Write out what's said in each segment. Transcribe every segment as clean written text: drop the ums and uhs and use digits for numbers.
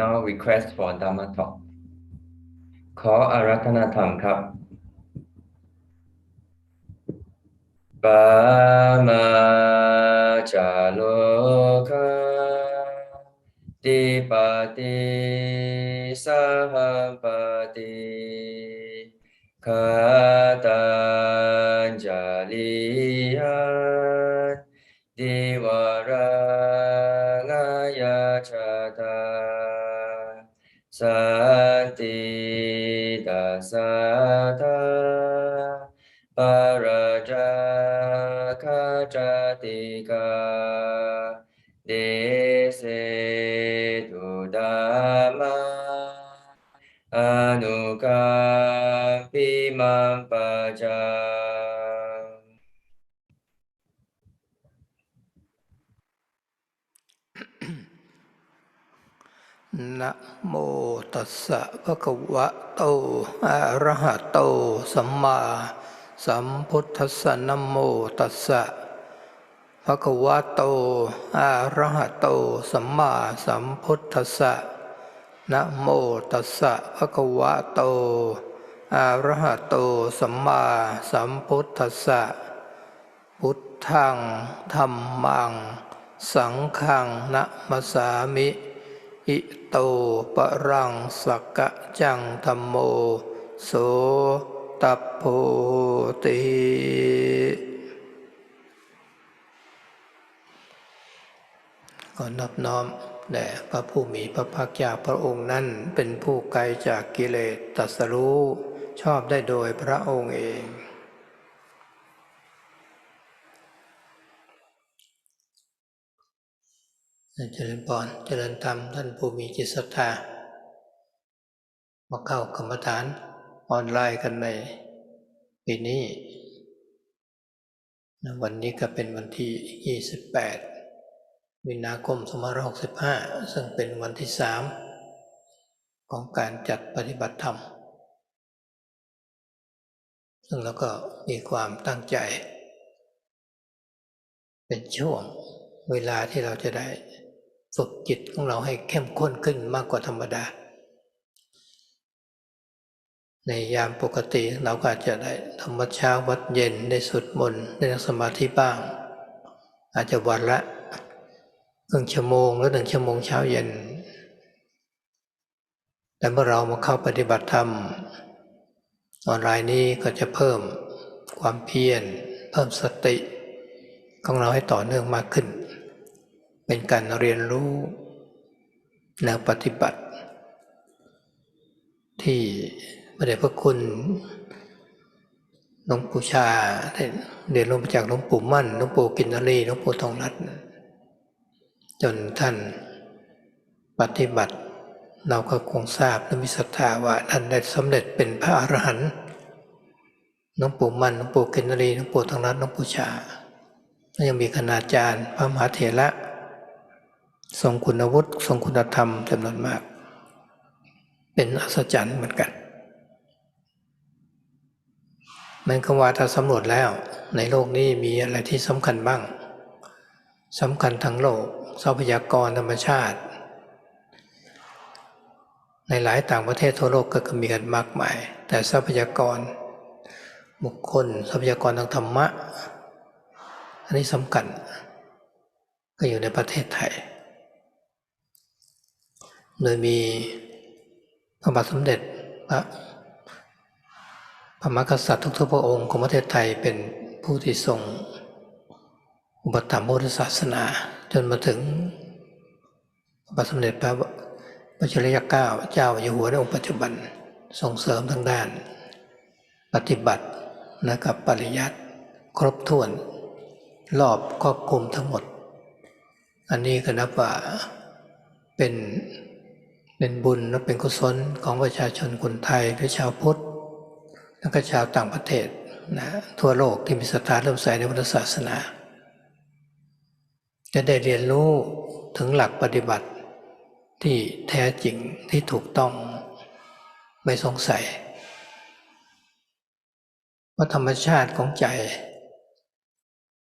now request for Dhamma talk ขออาราธนาธรรมครับปามาจาโลกาติปติสหัมปติคาตัญจาลิยานดิวารังายาชาตาสันติตัสสะทาปาราจาคาจติกาเดเสตุดามาอนุกาปิมังปัจจานะโมตัสสะภะคะวะโตอะระหะโตสัมมาสัมพุทธัสสะนะโมตัสสะภะคะวะโตอะระหะโตสัมมาสัมพุทธัสสะนะโมตัสสะภะคะวะโตอะระหะโตสัมมาสัมพุทธัสสะพุทธังธัมมังสังฆังนะมัสสามิอิโตปะรังสักกะจังธัมโมโสตัพโพติขอนอบน้อมแด่พระผู้มีพระภาคเจ้าพระองค์นั้นเป็นผู้ไกลจากกิเลสตรัสรู้ชอบได้โดยพระองค์เองเจริญพรเจริญธรรมท่านผู้มีจิตศรัทธามาเข้ากรรมฐานออนไลน์กันในปีนี้วันนี้ก็เป็นวันที่28มีนาคม2565ซึ่งเป็นวันที่3ของการจัดปฏิบัติธรรมซึ่งเราก็มีความตั้งใจเป็นช่วงเวลาที่เราจะได้ฝึกจิตของเราให้เข้มข้นขึ้นมากกว่าธรรมดาในยามปกติเราก็อาจจะได้ธรรมเช้าวัดเย็นได้สวดมนต์ได้นั่งสมาธิบ้างอาจจะวันละครึ่งชั่วโมงหรือ1 ชั่วโมงเช้าเย็นแต่เมื่อเรามาเข้าปฏิบัติธรรมออนไลน์นี้ก็จะเพิ่มความเพียรเพิ่มสติของเราให้ต่อเนื่องมากขึ้นเป็นการเรียนรู้แนวปฏิบัติที่พระเดชพระคุณหลวงปู่ชาได้เรียนรู้มาจากหลวงปู่มั่นหลวงปู่กินนรีหลวงปู่ทองรัตน์จนท่านปฏิบัติเราก็คงทราบและมีศรัทธาว่าท่านได้สำเร็จเป็นพระอรหันต์หลวงปู่มั่นหลวงปู่กินนรีหลวงปู่ทองรัตน์หลวงปู่ชาและยังมีคณาจารย์พระมหาเถระทรงคุณวุฒิทรงคุณธรรมจำนวนมากเป็นอัศจรรย์เหมือนกันมันก็ว่าถ้าสำรวจแล้วในโลกนี้มีอะไรที่สำคัญบ้างสำคัญทั้งโลกทรัพยากรธรรมชาติในหลายต่างประเทศทั่วโลกก็มีกันมากมายแต่ทรัพยากรบุคคลทรัพยากรทางธรรมะอันนี้สำคัญก็อยู่ในประเทศไทยโดยมีพระบาทสมเด็จพระมหากษัตริย์ทุกๆพระองค์ของประเทศไทยเป็นผู้ที่ทรงอุปถัมภ์พุทธศาสนาจนมาถึงพระบาทสมเด็จพระวชิรเกล้าเจ้าอยู่หัวในองค์ปัจจุบันส่งเสริมทางด้านปฏิบัติและกับปริยัติครบถ้วนรอบครอบคลุมทั้งหมดอันนี้ก็นับว่าเป็นบุญและเป็นกุศลของประชาชนคนไทยหรือชาวพุทธและก็ชาวต่างประเทศนะทั่วโลกที่มีศรัทธาเริ่มใสในพุทธศาสนาจะได้เรียนรู้ถึงหลักปฏิบัติที่แท้จริงที่ถูกต้องไม่สงสัยว่าธรรมชาติของใจ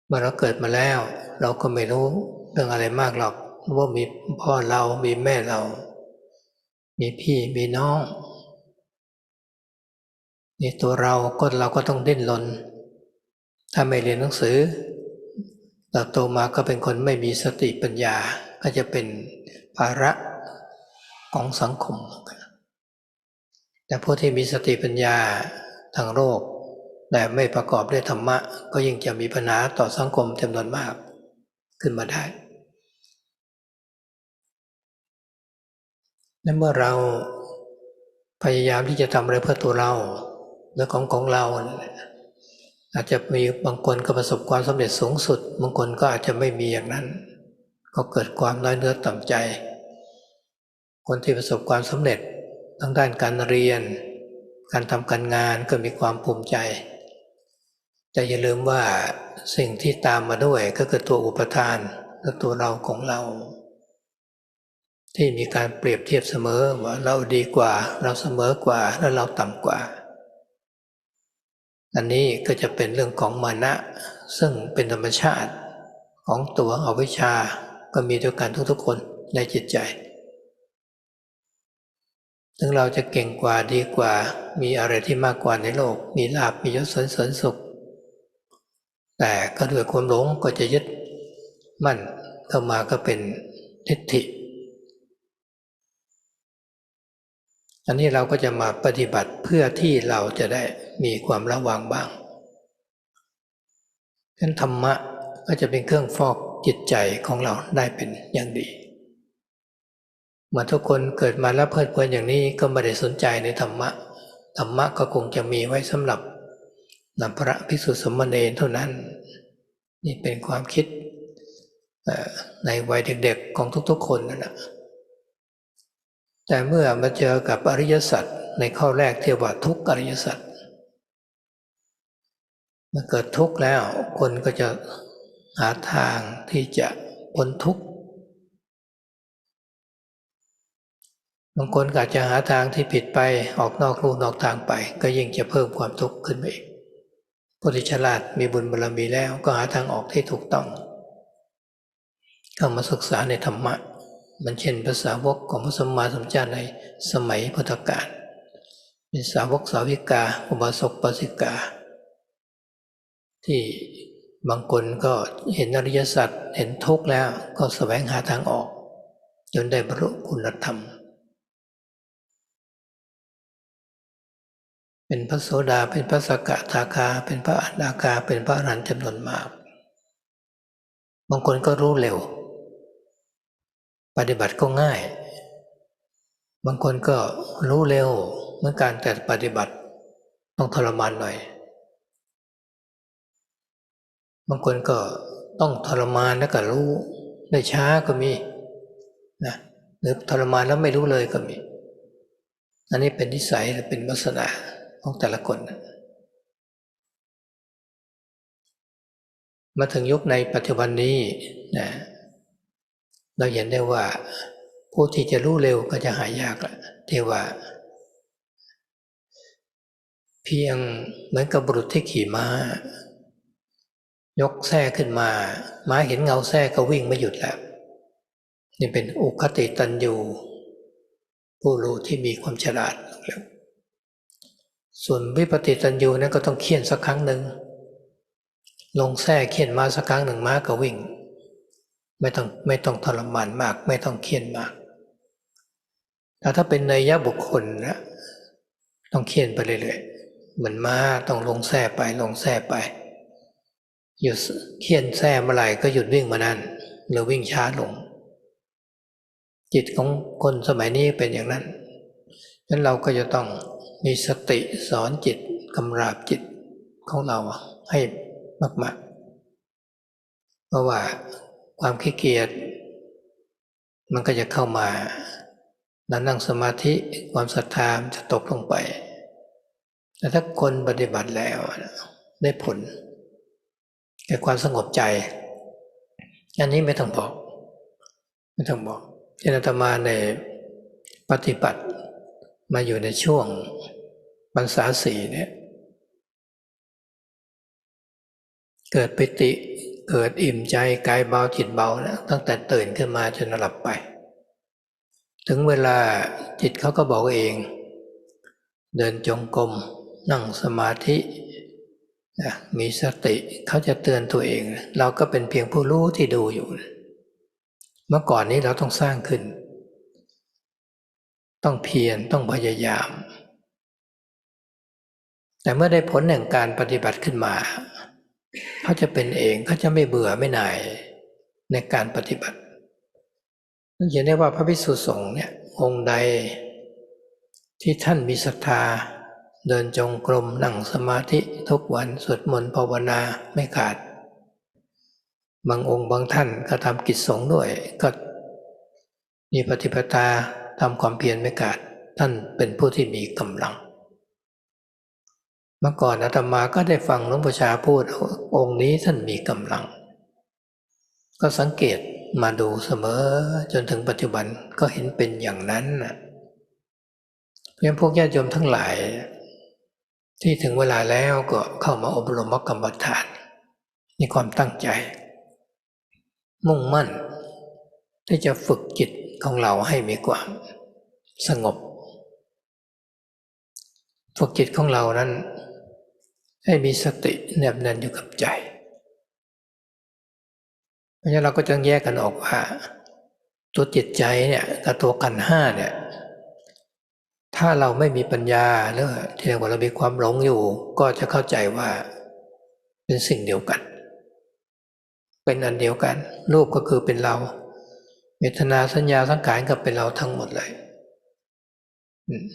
เมื่อเราเกิดมาแล้วเราก็ไม่รู้เรื่องอะไรมากหรอกว่ามีพ่อเรามีแม่เรา มีพี่มีน้องนี่ตัวเราก็ต้องดิ้นรนถ้าไม่เรียนหนังสือเติบโตมาก็เป็นคนไม่มีสติปัญญาก็จะเป็นภาระของสังคมแต่ผู้ที่มีสติปัญญาทางโลกแต่ไม่ประกอบด้วยธรรมะก็ยิ่งจะมีปัญหาต่อสังคมจำนวนมากขึ้นมาได้และเมื่อเราพยายามที่จะทำอะไรเพื่อตัวเราและของเราอาจจะมีบางคนก็ประสบความสำเร็จสูงสุดบางคนก็อาจจะไม่มีอย่างนั้นก็เกิดความน้อยเนื้อต่ำใจคนที่ประสบความสำเร็จทางด้านการเรียนการทำการงานก็มีความภูมิใจแต่อย่าลืมว่าสิ่งที่ตามมาด้วยก็คือตัวอุปทานและตัวเราของเราที่มีการเปรียบเทียบเสมอว่าเราดีกว่าเราเสมอกว่าและเราต่ำกว่าอันนี้ก็จะเป็นเรื่องของมานะซึ่งเป็นธรรมชาติของตัวอวิชชาก็มีด้วยกันทุกๆคนในจิตใจถึงเราจะเก่งกว่าดีกว่ามีอะไรที่มากกว่าในโลกมีลาภมียศสรรเสริญสุขแต่ก็ด้วยความหลงก็จะยึดมั่นเข้ามาก็เป็นทิฏฐิอันนี้เราก็จะมาปฏิบัติเพื่อที่เราจะได้มีความระวังบ้างฉะนั้นธรรมะก็จะเป็นเครื่องฟอกจิตใจของเราได้เป็นอย่างดีเมื่อทุกคนเกิดมาแล้วเพลิดเพลินอย่างนี้ก็ไม่ได้สนใจในธรรมะธรรมะก็คงจะมีไว้สำหรับพระภิกษุสามเณรเท่านั้นนี่เป็นความคิดในวัยเด็กๆของทุกๆคนนั่นแหละแต่เมื่อมาเจอกับอริยสัจในข้อแรกที่ว่าทุกข์อริยสัจเมื่อเกิดทุกข์แล้วคนก็จะหาทางที่จะพ้นทุกข์บางคนก็อาจจะหาทางที่ผิดไปออกนอกลู่นอกทางไปก็ยิ่งจะเพิ่มความทุกข์ขึ้นไปอีกผู้ที่ฉลาดมีบุญบารมีแล้วก็หาทางออกที่ถูกต้องเข้ามาศึกษาในธรรมะมันเช่นภาษาวกของพระสัมมาสัมพุทธเจ้าในสมัยพุทธกาลเป็นสาวกสาวิกาอุบาสกอุบาสิกาที่บางคนก็เห็นอริยสัจเห็นทุกข์แล้วก็แสวงหาทางออกจนได้บรรลุคุณธรรมเป็นพระโสดาเป็นพระสกทาคาเป็นพระอนาคาเป็นพระอรหันต์จำนวนมากบางคนก็รู้เร็วปฏิบัติก็ง่ายบางคนก็รู้เร็วเหมือนกันแต่ปฏิบัติต้องทรมานหน่อยบางคนก็ต้องทรมานแล้วก็รู้ได้ช้าก็มีนะหรือทรมานแล้วไม่รู้เลยก็มีอันนี้เป็นนิสัยหรือเป็นลักษณะของแต่ละคนมาถึงยุคในปัจจุบันนี้นะเราเห็นได้ว่าผู้ที่จะรู้เร็วก็จะหายากละที่ว่าเพียงเหมือนกับบุรุษที่ขี่ม้ายกแส้ขึ้นมาม้าเห็นเงาแส้ก็วิ่งไม่หยุดแล้วนี่เป็นอุคติตัญญูผู้รู้ที่มีความฉลาดแล้วส่วนวิปติตัญญูนั้นก็ต้องเคี่ยนสักครั้งหนึ่งลงแส้เคี่ยนม้าสักครั้งหนึ่งม้าก็วิ่งไม่ต้องทรมานมากไม่ต้องเคี่ยนมากแต่ถ้าเป็นนัยยะบุคคลนะต้องเคี่ยนไปเรื่อยๆเหมือนม้าต้องลงแส้ไปลงแส้ไปหยุดเคี่ยนแส้เมื่อไหร่ก็หยุดวิ่งมานั่นหรือวิ่งช้าลงจิตของคนสมัยนี้เป็นอย่างนั้นฉะนั้นเราก็จะต้องมีสติสอนจิตกำราบจิตของเราให้มากๆเพราะว่าความขี้เกียจมันก็จะเข้ามาแล้วนั่งสมาธิความศรัทธาจะตกลงไปแต่ถ้าคนปฏิบัติแล้วได้ผลแก่ความสงบใจอันนี้ไม่ต้องบอกที่อาตมาในปฏิบัติมาอยู่ในช่วงพรรษาสี่เนี่ยเกิดปิติเกิดอิ่มใจกายเบาจิตเบานะตั้งแต่ตื่นขึ้นมาจนหลับไป ถึงเวลาจิตเขาก็บอกเองเดินจงกรมนั่งสมาธิมีสติเขาจะเตือนตัวเองเราก็เป็นเพียงผู้รู้ที่ดูอยู่เมื่อก่อนนี้เราต้องสร้างขึ้นต้องเพียรต้องพยายามแต่เมื่อได้ผลแห่งการปฏิบัติขึ้นมาเขาจะเป็นเองเขาจะไม่เบื่อไม่หน่ายในการปฏิบัตินั่นจะเรียกว่าพระภิกษุสงฆ์เนี่ยองค์ใดที่ท่านมีศรัทธาเดินจงกรมนั่งสมาธิทุกวันสวดมนต์ภาวนาไม่ขาดบางองค์บางท่านก็ทำกิจสงฆ์ด้วยก็มีปฏิปทาทำความเพียรไม่ขาดท่านเป็นผู้ที่มีกำลังเมื่อก่อนอาตมาก็ได้ฟังหลวงปู่ชาพูดองค์นี้ท่านมีกำลังก็สังเกตมาดูเสมอจนถึงปัจจุบันก็เห็นเป็นอย่างนั้นนะเพราะฉะนั้นพวกญาติโยมทั้งหลายที่ถึงเวลาแล้วก็เข้ามาอบรมกรรมฐานมีความตั้งใจมุ่งมั่นที่จะฝึกจิตของเราให้มีความสงบฝึกจิตของเรานั้นให้มีสติแนบแน่นอยู่กับใจเพราะฉะนั้นเราก็จะแยกกันออกว่าตัวจิตใจเนี่ยกับตัวขันธ์ห้าเนี่ยถ้าเราไม่มีปัญญาหรือที่เรียกว่าเรามีความหลงอยู่ก็จะเข้าใจว่าเป็นสิ่งเดียวกันเป็นอันเดียวกันรูปก็คือเป็นเราเวทนาสัญญาสังขารก็เป็นเราทั้งหมดเลย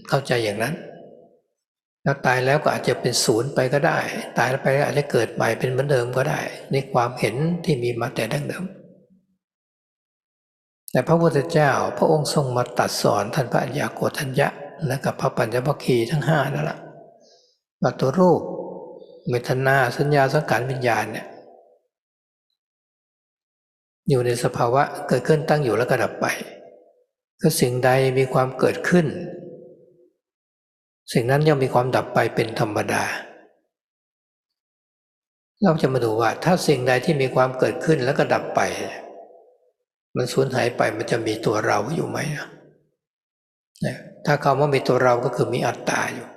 เข้าใจอย่างนั้นแล้วตายแล้วก็อาจจะเป็นศูนย์ไปก็ได้ตายไปอาจจะเกิดใหม่เป็นเหมือนเดิมก็ได้ในความเห็นที่มีมาแต่ดั้งเดิมแต่พระพุทธเจ้าพระองค์ทรงมาตรัสสอนท่านพระอัญญาโกณทัญญะและกับพระปัญจวัคคีย์ทั้งห้านั่นแหละว่าตัวรูปเวทนาสัญญาสังขารวิญญาณเนี่ยอยู่ในสภาวะเกิดขึ้นตั้งอยู่แล้วก็ดับไปคือสิ่งใดมีความเกิดขึ้นสิ่งนั้นย่อมมีความดับไปเป็นธรรมดาเราจะมาดูว่าถ้าสิ่งใดที่มีความเกิดขึ้นแล้วก็ดับไปมันสูญหายไปมันจะมีตัวเราอยู่ไหมถ้าคำว่ามีตัวเราก็คือมีอัตตาอยู่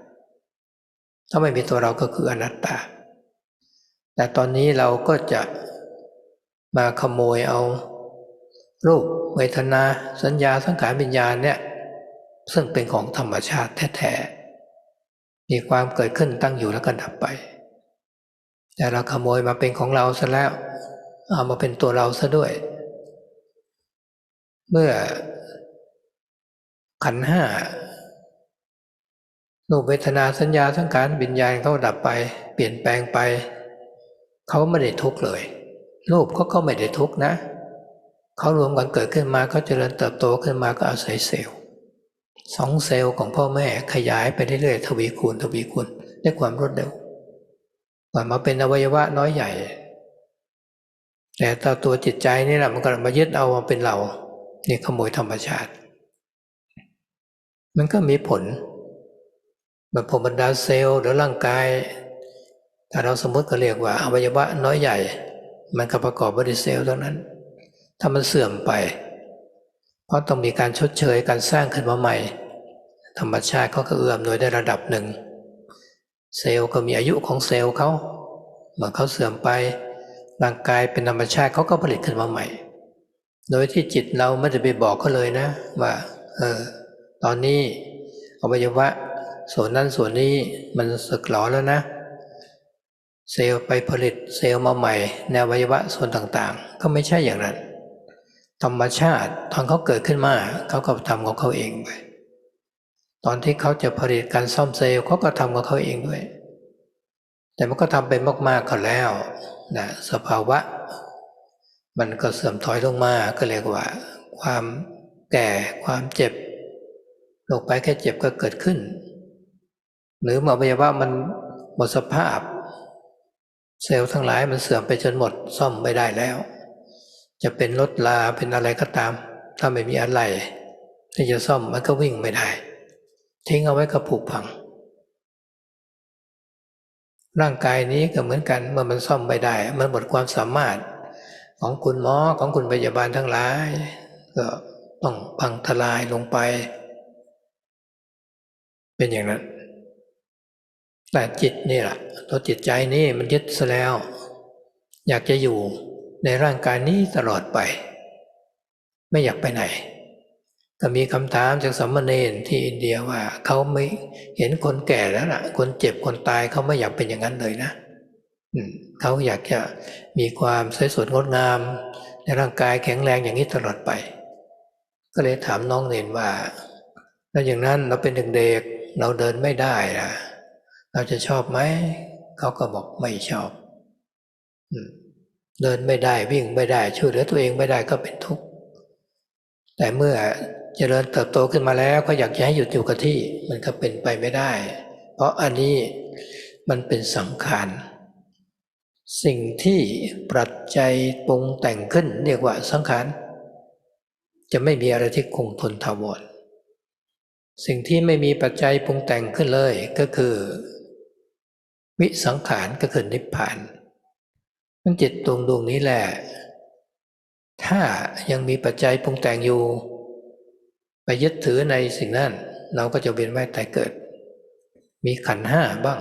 ถ้าไม่มีตัวเราก็คืออนัตตาแต่ตอนนี้เราก็จะมาขโมยเอารูปเวทนาสัญญาสังขารวิญญาณเนี่ยซึ่งเป็นของธรรมชาติแท้ๆมีความเกิดขึ้นตั้งอยู่แล้วก็ดับไปแต่เราขโมยมาเป็นของเราซะแล้วเอามาเป็นตัวเราซะด้วยเมื่อขันธ์ห้ารูปเวทนาสัญญาสังขารวิญญาณเขาดับไปเปลี่ยนแปลงไปเขาไม่ได้ทุกข์เลยรูปเขาก็ไม่ได้ทุกข์นะเขารวมกันเกิดขึ้นมาเขาเจริญเติบโตขึ้นมาก็อาศัยเซลล์2 เซลล์ของพ่อแม่ขยายไปเรื่อยๆทวีคูณด้วยความรวดเร็วกว่ามาเป็นอวัยวะน้อยใหญ่แต่ตัวจิตใจนี่แหละมันก็มายึดเอามาเป็นเรานี่ขโมยธรรมชาติมันก็มีผลแบบพอบรรดาเซลล์หรือร่างกายถ้าเราสมมติก็เรียกว่าอวัยวะน้อยใหญ่มันก็ประกอบไปด้วยเซลล์ทั้งนั้นถ้ามันเสื่อมไปเพราะต้องมีการชดเชยการสร้างขึ้นมาใหม่ธรรมชาติเขาก็เอื้อมหน่วยได้ระดับหนึ่งเซลล์ก็มีอายุของเซลล์เขาเมื่อเขาเสื่อมไปร่างกายเป็นธรรมชาติเขาก็ผลิตขึ้นมาใหม่โดยที่จิตเราไม่ได้ไปบอกเขาเลยนะว่าตอนนี้อวัยวะส่วนนั้นส่วนนี้มันสึกหรอแล้วนะเซลล์ไปผลิตเซลล์มาใหม่ในอวัยวะส่วนต่างๆก็ไม่ใช่อย่างนั้นธรรมชาติตอนเขาเกิดขึ้นมาเขาก็ทำของเขาเองไปตอนที่เขาจะผลิตการซ่อมเซลล์เขาก็ทำของเขาเองด้วยแต่มันก็ทำไปมากๆเขาแล้วนะสภาวะมันก็เสื่อมถอยลงมาก็เรียกว่าความแก่ความเจ็บโรคภัยแค่เจ็บก็เกิดขึ้นหรืออวัยวะมันหมดสภาพเซลล์ทั้งหลายมันเสื่อมไปจนหมดซ่อมไม่ได้แล้วจะเป็นรถลาเป็นอะไรก็ตามถ้าไม่มีอะไรที่จะซ่อมมันก็วิ่งไม่ได้ทิ้งเอาไว้ก็ผุพังร่างกายนี้ก็เหมือนกันเมื่อมันซ่อมไม่ได้มันหมดความสามารถของคุณหมอของคุณพยาบาลทั้งหลายก็ ต้องพังทลายลงไปเป็นอย่างนั้นแต่จิตนี่แหละตัวจิตใจนี่มันยึดซะแล้วอยากจะอยู่ในร่างกายนี้ตลอดไปไม่อยากไปไหนก็มีคำถามจากสามเณรที่อินเดียว่าเขาไม่เห็นคนแก่แล้วล่ะคนเจ็บคนตายเขาไม่อยากเป็นอย่างนั้นเลยนะเขาอยากจะมีความสวยสดงดงามในร่างกายแข็งแรงอย่างนี้ตลอดไปก็เลยถามน้องเนรว่าแล้วอย่างนั้นเราเป็นเด็กๆเราเดินไม่ได้นะเราจะชอบไหมเขาก็บอกไม่ชอบเดินไม่ได้วิ่งไม่ได้ช่วยเหลือตัวเองไม่ได้ก็เป็นทุกข์แต่เมื่อเจริญเติบโตขึ้นมาแล้วก็อยากจะให้หยุดอยู่กับที่มันก็เป็นไปไม่ได้เพราะอันนี้มันเป็นสังขารสิ่งที่ปัจจัยปรุงแต่งขึ้นเรียกว่าสังขารจะไม่มีอะไรที่คงทนถาวรสิ่งที่ไม่มีปัจจัยปรุงแต่งขึ้นเลยก็คือวิสังขารก็คือนิพพานมันจิตดวงนี้แหละถ้ายังมีปัจจัยปรุงแต่งอยู่ไปยึดถือในสิ่งนั้นเราก็จะเวียนว่ายตายเกิดมีขันธ์ห้าบ้าง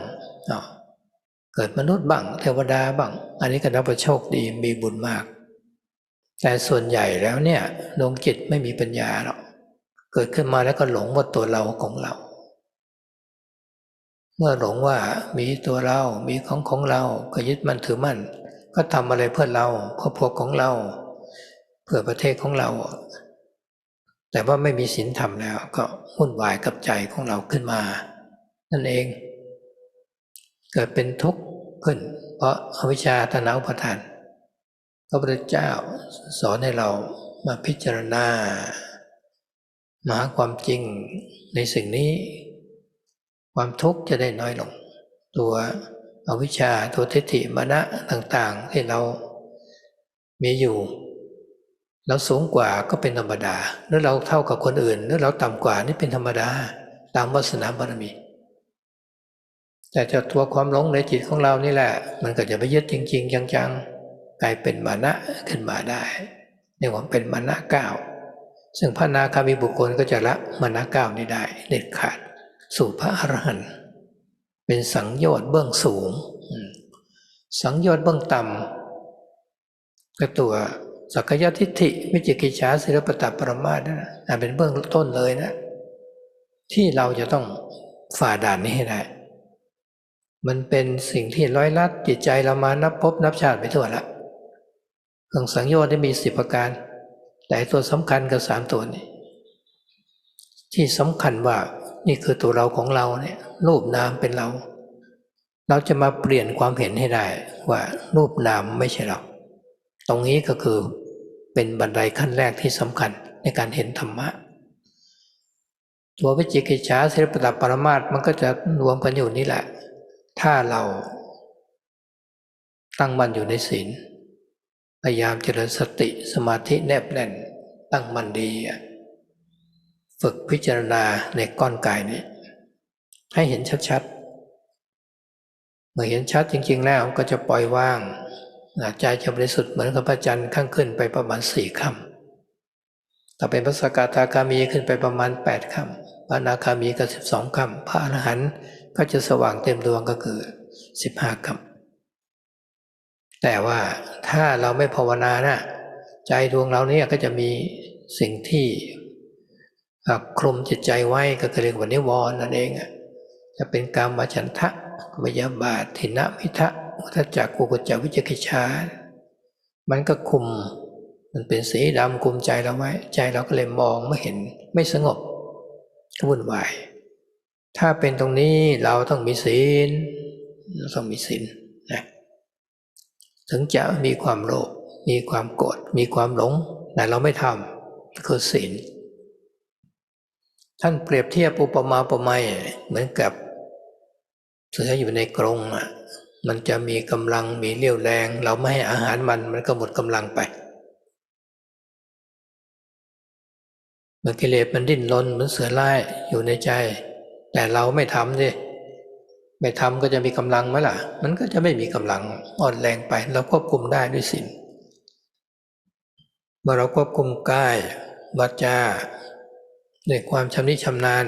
เกิดมนุษย์บ้างเทวดาบ้างอันนี้ก็นับว่าโชคดีมีบุญมากแต่ส่วนใหญ่แล้วเนี่ยดวงจิตไม่มีปัญญาหรอกเกิดขึ้นมาแล้วก็หลงว่าตัวเราของเราเมื่อหลงว่ามีตัวเรามีของเราก็ยึดมั่นถือมั่นก็ทำอะไรเพื่อเราเพื่อพวกของเราเพื่อประเทศของเราแต่ว่าไม่มีศีลธรรมแล้วก็วุ่นวายกับใจของเราขึ้นมานั่นเองเกิดเป็นทุกข์ขึ้นเพราะอวิชชาตัณหาอุปาทานพระพุทธเจ้าสอนให้เรามาพิจารณามาหาความจริงในสิ่งนี้ความทุกข์จะได้น้อยลงตัวอวิชชาตัวทิฏฐิมานะต่างๆที่เรามีอยู่เราสูงกว่าก็เป็นธรรมดาหรือเราเท่ากับคนอื่นหรือเราต่ำกว่านี่เป็นธรรมดาตามวาสนาบารมีแต่เจ้าตัวความหลงในจิตของเรานี่แหละมันก็จะไปยึดจริงๆจังๆกลายเป็นมานะขึ้นมาได้เรียกว่าเป็นมานะเก้าซึ่งพระอนาคามีบุคคลก็จะละมานะเก้านี้ได้เด็ดขาดสู่พระอรหันต์เป็นสังโยชน์เบื้องสูงสังโยชน์เบื้องต่ำก็ตัวสักยทิฏฐิวิจิกิจฉาศิลปตปรมาสนั่นนะเป็นเบื้องต้นเลยนะที่เราจะต้องฝ่าด่านนี้ให้ได้มันเป็นสิ่งที่ร้อยลัดจิตใจเรามานับภพนับชาติไปทั่วละเครื่องสังโยชน์ได้มี10ประการแต่ตัวสำคัญกับ3ตัวนี้ที่สำคัญว่านี่คือตัวเราของเราเนี่ยรูปนามเป็นเราเราจะมาเปลี่ยนความเห็นให้ได้ว่ารูปนามไม่ใช่เราตรงนี้ก็คือเป็นบันไดขั้นแรกที่สำคัญในการเห็นธรรมะตัววิจิกิจฉาศิลปตปรมาสมันก็จะรวมกันอยู่นี่แหละถ้าเราตั้งมั่นอยู่ในศีลพยายามเจริญสติสมาธิแนบแน่นตั้งมั่นดีฝึกพิจารณาในก้อนกายนี้ให้เห็นชัดๆเมื่อเห็นชัดจริงๆแล้วก็จะปล่อยวางใจจะบริสุทธิ์เหมือนกับพระจันทร์ข้างขึ้นไปประมาณ4 ค่ำถ้าเป็นพระสกทาคามีขึ้นไปประมาณ8 ค่ำพระอนาคามีก็12 ค่ำพระอรหันต์ก็จะสว่างเต็มดวงก็คือ15 ค่ำแต่ว่าถ้าเราไม่ภาวนานะใจดวงเราเนี่ยก็จะมีสิ่งที่คลุมจิตใจไว้ก็เรียกว่านิวรณ์นั่นเองจะเป็นกามฉันทะพยาบาททินมิทะอุทธัจจะกุกุจจะวิจิกิจฉามันก็คุมมันเป็นสีดำคุมใจเราไว้ใจเราก็เลยมองไม่เห็นไม่สงบก็วุ่นวายถ้าเป็นตรงนี้เราต้องมีศีลนะถึงจะมีความโลภมีความโกรธมีความหลงแต่เราไม่ทำคือศีลท่านเปรียบเทียบอุปมาอุปไมยเหมือนกับเสืออยู่ในกรงมันจะมีกำลังมีเรี่ยวแรงเราไม่ให้อาหารมันก็หมดกำลังไปเมื่อกิเลสมันดิ้นรนเหมือนเสือร้ายอยู่ในใจแต่เราไม่ทำสิไม่ทำก็จะมีกำลังไหมล่ะมันก็จะไม่มีกำลังอ่อนแรงไปเราควบคุมได้ด้วยศีลเมื่อเราควบคุมกายว วาจาด้วยความชำนิชำนาญ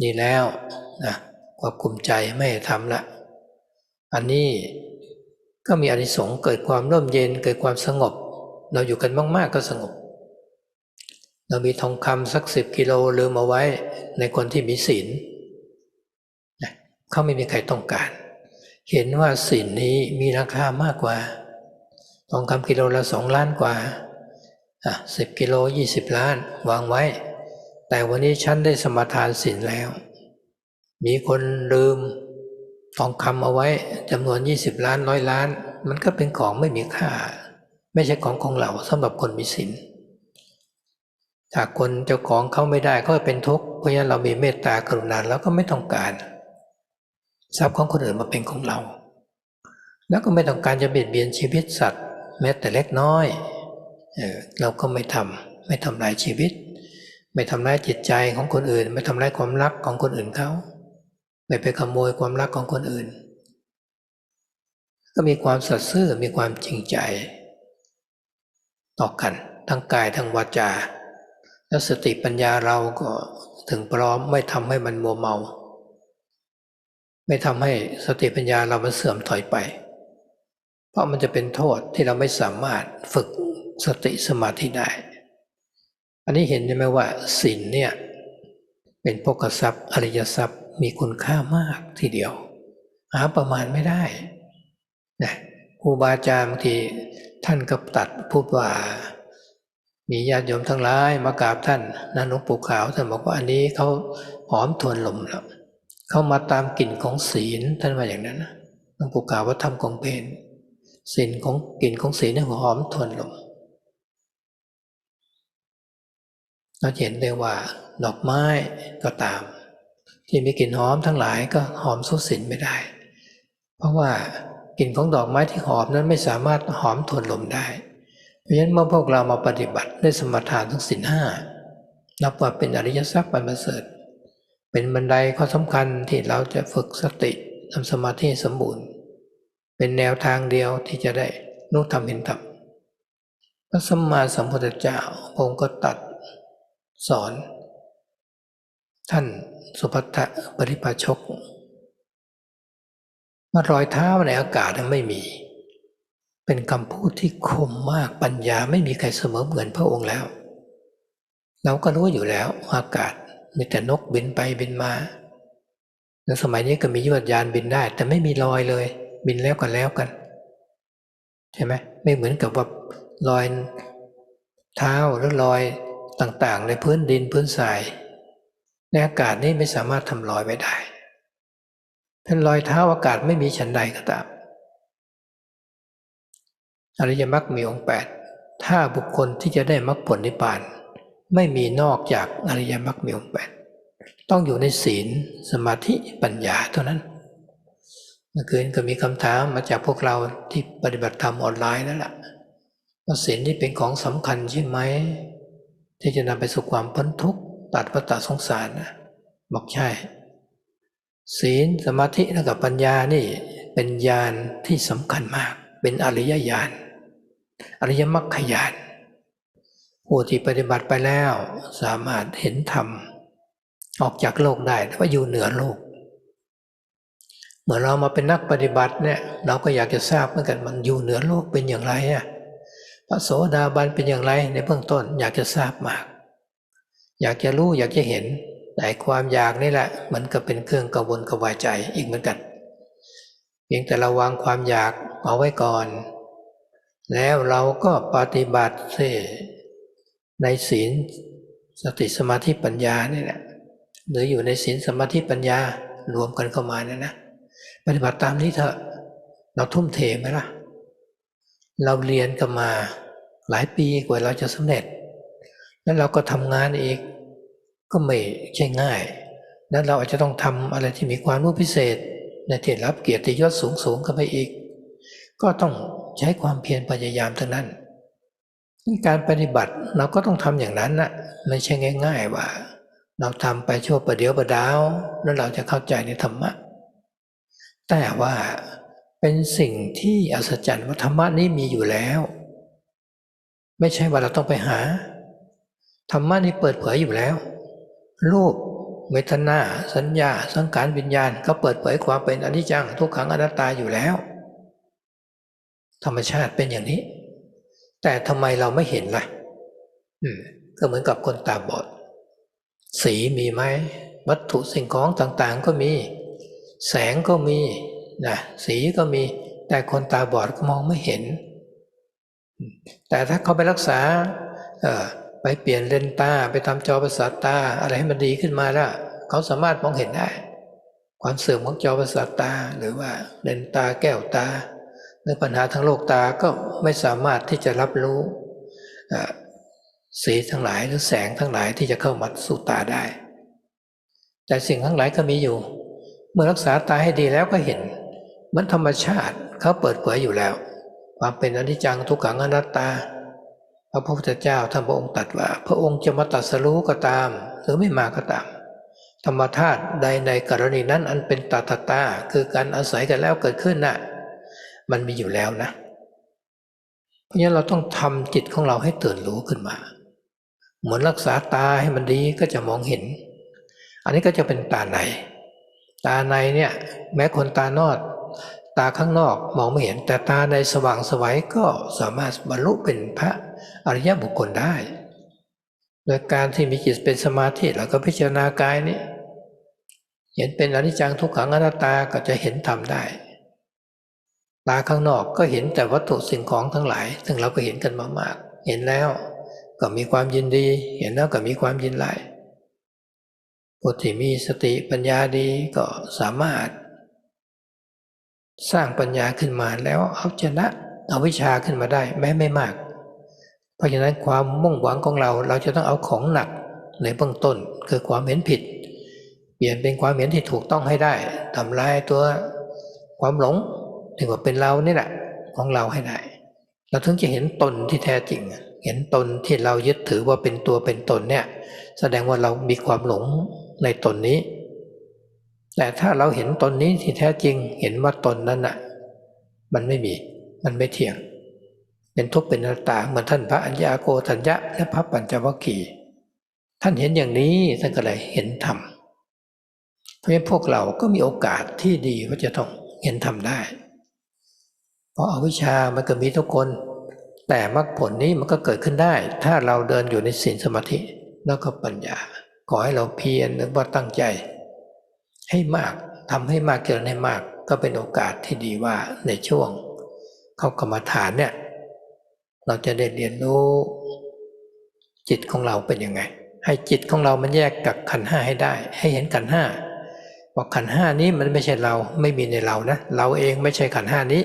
ดีแล้วนะควบคุมใจไม่ทำละอันนี้ก็มีอานิสงส์เกิดความร่มเย็นเกิดความสงบเราอยู่กันมากๆก็สงบเรามีทองคำสัก10 กิโลลืมเอาไว้ในคนที่มีศีลเขาไม่มีใครต้องการเห็นว่าศีลนี้มีราคามากกว่าทองคำกิโลละ2 ล้านกว่า10 กิโล20 ล้านวางไว้แต่วันนี้ฉันได้สมาทานศีลแล้วมีคนลืมทองคำเอาไว้จำนวน20 ล้าน100 ล้านมันก็เป็นของไม่มีค่าไม่ใช่ของเราสำหรับคนมีศีลถ้าคนเจ้าของเขาไม่ได้ก็เป็นทุกข์เพราะฉะนั้นเรามีเมตตากรุณาแล้วก็ไม่ต้องการทรัพย์ของคนอื่นมาเป็นของเราแล้วก็ไม่ต้องการจะเบียดเบียนชีวิตสัตว์แม้แต่เล็กน้อยเราก็ไม่ทำลายชีวิตไม่ทำร้ายจิตใจของคนอื่นไม่ทำร้ายความรักของคนอื่นเขาไม่ไปขโมยความรักของคนอื่นก็มีความสัตย์ซื่อมีความจริงใจต่อกันทั้งกายทั้งวาจาแล้วสติปัญญาเราก็ถึงพร้อมไม่ทำให้มันมัวเมาไม่ทำให้สติปัญญาเรามันเสื่อมถอยไปเพราะมันจะเป็นโทษที่เราไม่สามารถฝึกสติสมาธิได้อันนี้เห็นใช่ไหมว่าศีลเนี่ยเป็นโภคทรัพย์อริยทรัพย์มีคุณค่ามากทีเดียวหาประมาณไม่ได้นะครูบาอาจารย์บางทีท่านก็ตัดพูดว่ามีญาติโยมทั้งหลายมากราบท่านนะหลวงปู่ขาวท่านบอกว่าอันนี้เขาหอมทวนลมแล้วเขามาตามกลิ่นของศีลท่านว่าอย่างนั้นนะหลวงปู่ขาวว่าทำของเพลศีลของกลิ่นของศีลนี่หอมทวนลมเราเห็นได้ว่าดอกไม้ก็ตามที่มีกลิ่นหอมทั้งหลายก็หอมสู้ศีลไม่ได้เพราะว่ากลิ่นของดอกไม้ที่หอมนั้นไม่สามารถหอมทวนลมได้เพราะฉะนั้นเมื่อพวกเรามาปฏิบัติได้สมาทานทั้งศีล 5นับว่าเป็นอริยทรัพย์อันประเสริฐเป็นบันไดข้อสำคัญที่เราจะฝึกสติทำสมาธิสมบูรณ์เป็นแนวทางเดียวที่จะได้รู้ธรรมเห็นธรรมพระสัมมาสัมพุทธเจ้าพระองค์ก็ตรัสสอนท่านสุภัททปริภาชกว่ารอยเท้าในอากาศไม่มีเป็นคำพูดที่คมมากปัญญาไม่มีใครเสมอเหมือนพระองค์แล้วเราก็รู้อยู่แล้วอากาศมีแต่นกบินไปบินมาแล้วสมัยนี้ก็มียวดยานบินได้แต่ไม่มีรอยเลยบินแล้วกันใช่ไหมไม่เหมือนกับว่ารอยเท้าหรือรอยต่างๆในพื้นดินพื้นทรายในอากาศนี้ไม่สามารถทำรอยไว้ได้ถ้ารอยเท้าอากาศไม่มีฉันใดก็ตามอริยมรรคมีองค์8ถ้าบุคคลที่จะได้มรรคผลนิพพานไม่มีนอกจากอริยมรรคมีองค์8ต้องอยู่ในศีลสมาธิปัญญาเท่านั้นเมื่อคืนก็มีคำถามมาจากพวกเราที่ปฏิบัติธรรมออนไลน์นั่นแหละว่าศีลนี่เป็นของสำคัญใช่ไหมที่จะนำไปสู่ความพ้นทุกข์ตัดวัฏสงสารนะบอกใช่ศีลสมาธิและกับปัญญานี่เป็นญาณที่สำคัญมากเป็นอริยญาณอริยมรรคญาณผู้ที่ปฏิบัติไปแล้วสามารถเห็นธรรมออกจากโลกได้ว่าอยู่เหนือโลกเมื่อเรามาเป็นนักปฏิบัติเนี่ยเราก็อยากจะทราบเหมือนกันมันอยู่เหนือโลกเป็นอย่างไรพระโสดาบันเป็นอย่างไรในเบื้องต้นอยากจะทราบมากอยากจะรู้อยากจะเห็นแต่ความอยากนี่แหละมันก็เป็นเครื่องกังวลกวายใจอีกเหมือนกันเพียงแต่ระวังความอยากเอาไว้ก่อนแล้วเราก็ปฏิบัติในศีลสติสมาธิปัญญานี่แหละหรืออยู่ในศีลสมาธิปัญญารวมกันเข้ามาเนี่ยนะปฏิบัติตามนี้เถอะเราทุ่มเทไหมล่ะเราเรียนกันมาหลายปีกว่าเราจะสำเร็จแล้วเราก็ทำงานอีกก็ไม่ใช่ง่ายแล้วเราอาจจะต้องทำอะไรที่มีความรู้พิเศษในที่รับเกียรติยศสูงๆกันไปอีกก็ต้องใช้ความเพียรพยายามทั้งนั้นการปฏิบัติเราก็ต้องทำอย่างนั้นนะไม่ใช่ง่ายๆว่าเราทำไปชั่วประเดี๋ยวประดาวแล้วเราจะเข้าใจในธรรมะแต่ว่าเป็นสิ่งที่อัศจรรย์ว่าธรรมะนี้มีอยู่แล้วไม่ใช่ว่าเราต้องไปหา ธรรมะนี่เปิดเผยอยู่แล้วรูปเวทนาสัญญาสังขารวิญญาณก็เปิดเผยความเป็นอนิจจังทุกขังอนัตตาอยู่แล้วธรรมชาติเป็นอย่างนี้แต่ทำไมเราไม่เห็นล่ะก็เหมือนกับคนตาบอดสีมีไหมวัตถุสิ่งของต่างๆก็มีแสงก็มีนะสีก็มีแต่คนตาบอดก็มองไม่เห็นแต่ถ้าเขาไปรักษาไปเปลี่ยนเลนส์ตาไปทำจอประสาทตาอะไรให้มันดีขึ้นมาแล้วเขาสามารถมองเห็นได้ความเสื่อมของจอประสาทตาหรือว่าเลนส์ตาแก้วตาหรือปัญหาทางโลกตาก็ไม่สามารถที่จะรับรู้สีทั้งหลายหรือแสงทั้งหลายที่จะเข้ามาสู่ตาได้แต่สิ่งทั้งหลายก็มีอยู่เมื่อรักษาตาให้ดีแล้วก็เห็นมันธรรมชาติเขาเปิดเผยอยู่แล้วความเป็นอนิจจังทุกขังอนัตตาพระพุทธเจ้าท่านพระองค์ตรัสว่าพระองค์จะมาตรัสรู้ก็ตามหรือไม่มาก็ตามธรรมธาตุใดในกรณีนั้นอันเป็นตถาตาคือการอาศัยกันแล้วเกิดขึ้นน่ะมันมีอยู่แล้วนะเพราะฉะนั้นเราต้องทำจิตของเราให้ตื่นรู้ขึ้นมาเหมือนรักษาตาให้มันดีก็จะมองเห็นอันนี้ก็จะเป็นตาในตาในเนี่ยแม้คนตานอกตาข้างนอกมองไม่เห็นแต่ตาในสว่างไสวก็สามารถบรรลุเป็นพระอริยบุคคลได้โดยการที่มีจิตเป็นสมาธิแล้วก็พิจารณากายนี้เห็นเป็นอนิจจังทุกขังอนัตตาก็จะเห็นธรรมได้ตาข้างนอกก็เห็นแต่วัตถุสิ่งของทั้งหลายซึ่งเราก็เห็นกันมามากเห็นแล้วก็มีความยินดีเห็นแล้วก็มีความยินไล่ผู้ที่มีสติปัญญาดีก็สามารถสร้างปัญญาขึ้นมาแล้วเอาชนะเอาวิชาขึ้นมาได้แม้ไม่มากเพราะฉะนั้นความมุ่งหวังของเราจะต้องเอาของหนักในเบื้องต้นคือความเห็นผิดเปลี่ยนเป็นความเห็นที่ถูกต้องให้ได้ทำลายตัวความหลงที่ว่าเป็นเรานี่แหละของเราให้ได้เราถึงจะเห็นตนที่แท้จริงเห็นตนที่เรายึดถือว่าเป็นตัวเป็นตนเนี่ยแสดงว่าเรามีความหลงในตนนี้แต่ถ้าเราเห็นตนนี้ที่แท้จริงเห็นว่าตนนั้นน่ะมันไม่มีมันไม่เที่ยงเป็นทุกข์เป็นอนัตตาเหมือนท่านพระอัญญาโกฏัญญะและพระปัญจวัคคีย์ท่านเห็นอย่างนี้ท่านก็เลยเห็นธรรมเพราะฉะนั้นพวกเราก็มีโอกาสที่ดีว่าจะต้องเห็นธรรมได้เพราะอวิชชามันก็มีทุกคนแต่มรรคผลนี้มันก็เกิดขึ้นได้ถ้าเราเดินอยู่ในศีลสมาธิแล้วก็ปัญญาขอให้เราเพียรหรือว่าตั้งใจให้มากทำให้มากเกินให้มากก็เป็นโอกาสที่ดีว่าในช่วงเข้ากรรมฐานเนี่ยเราจะได้เรียนรู้จิตของเราเป็นยังไงให้จิตของเรามันแยกกับขันธ์ห้าให้ได้ให้เห็นขันธ์ห้าว่าขันธ์ห้านี้มันไม่ใช่เราไม่มีในเรานะเราเองไม่ใช่ขันธ์ห้านี้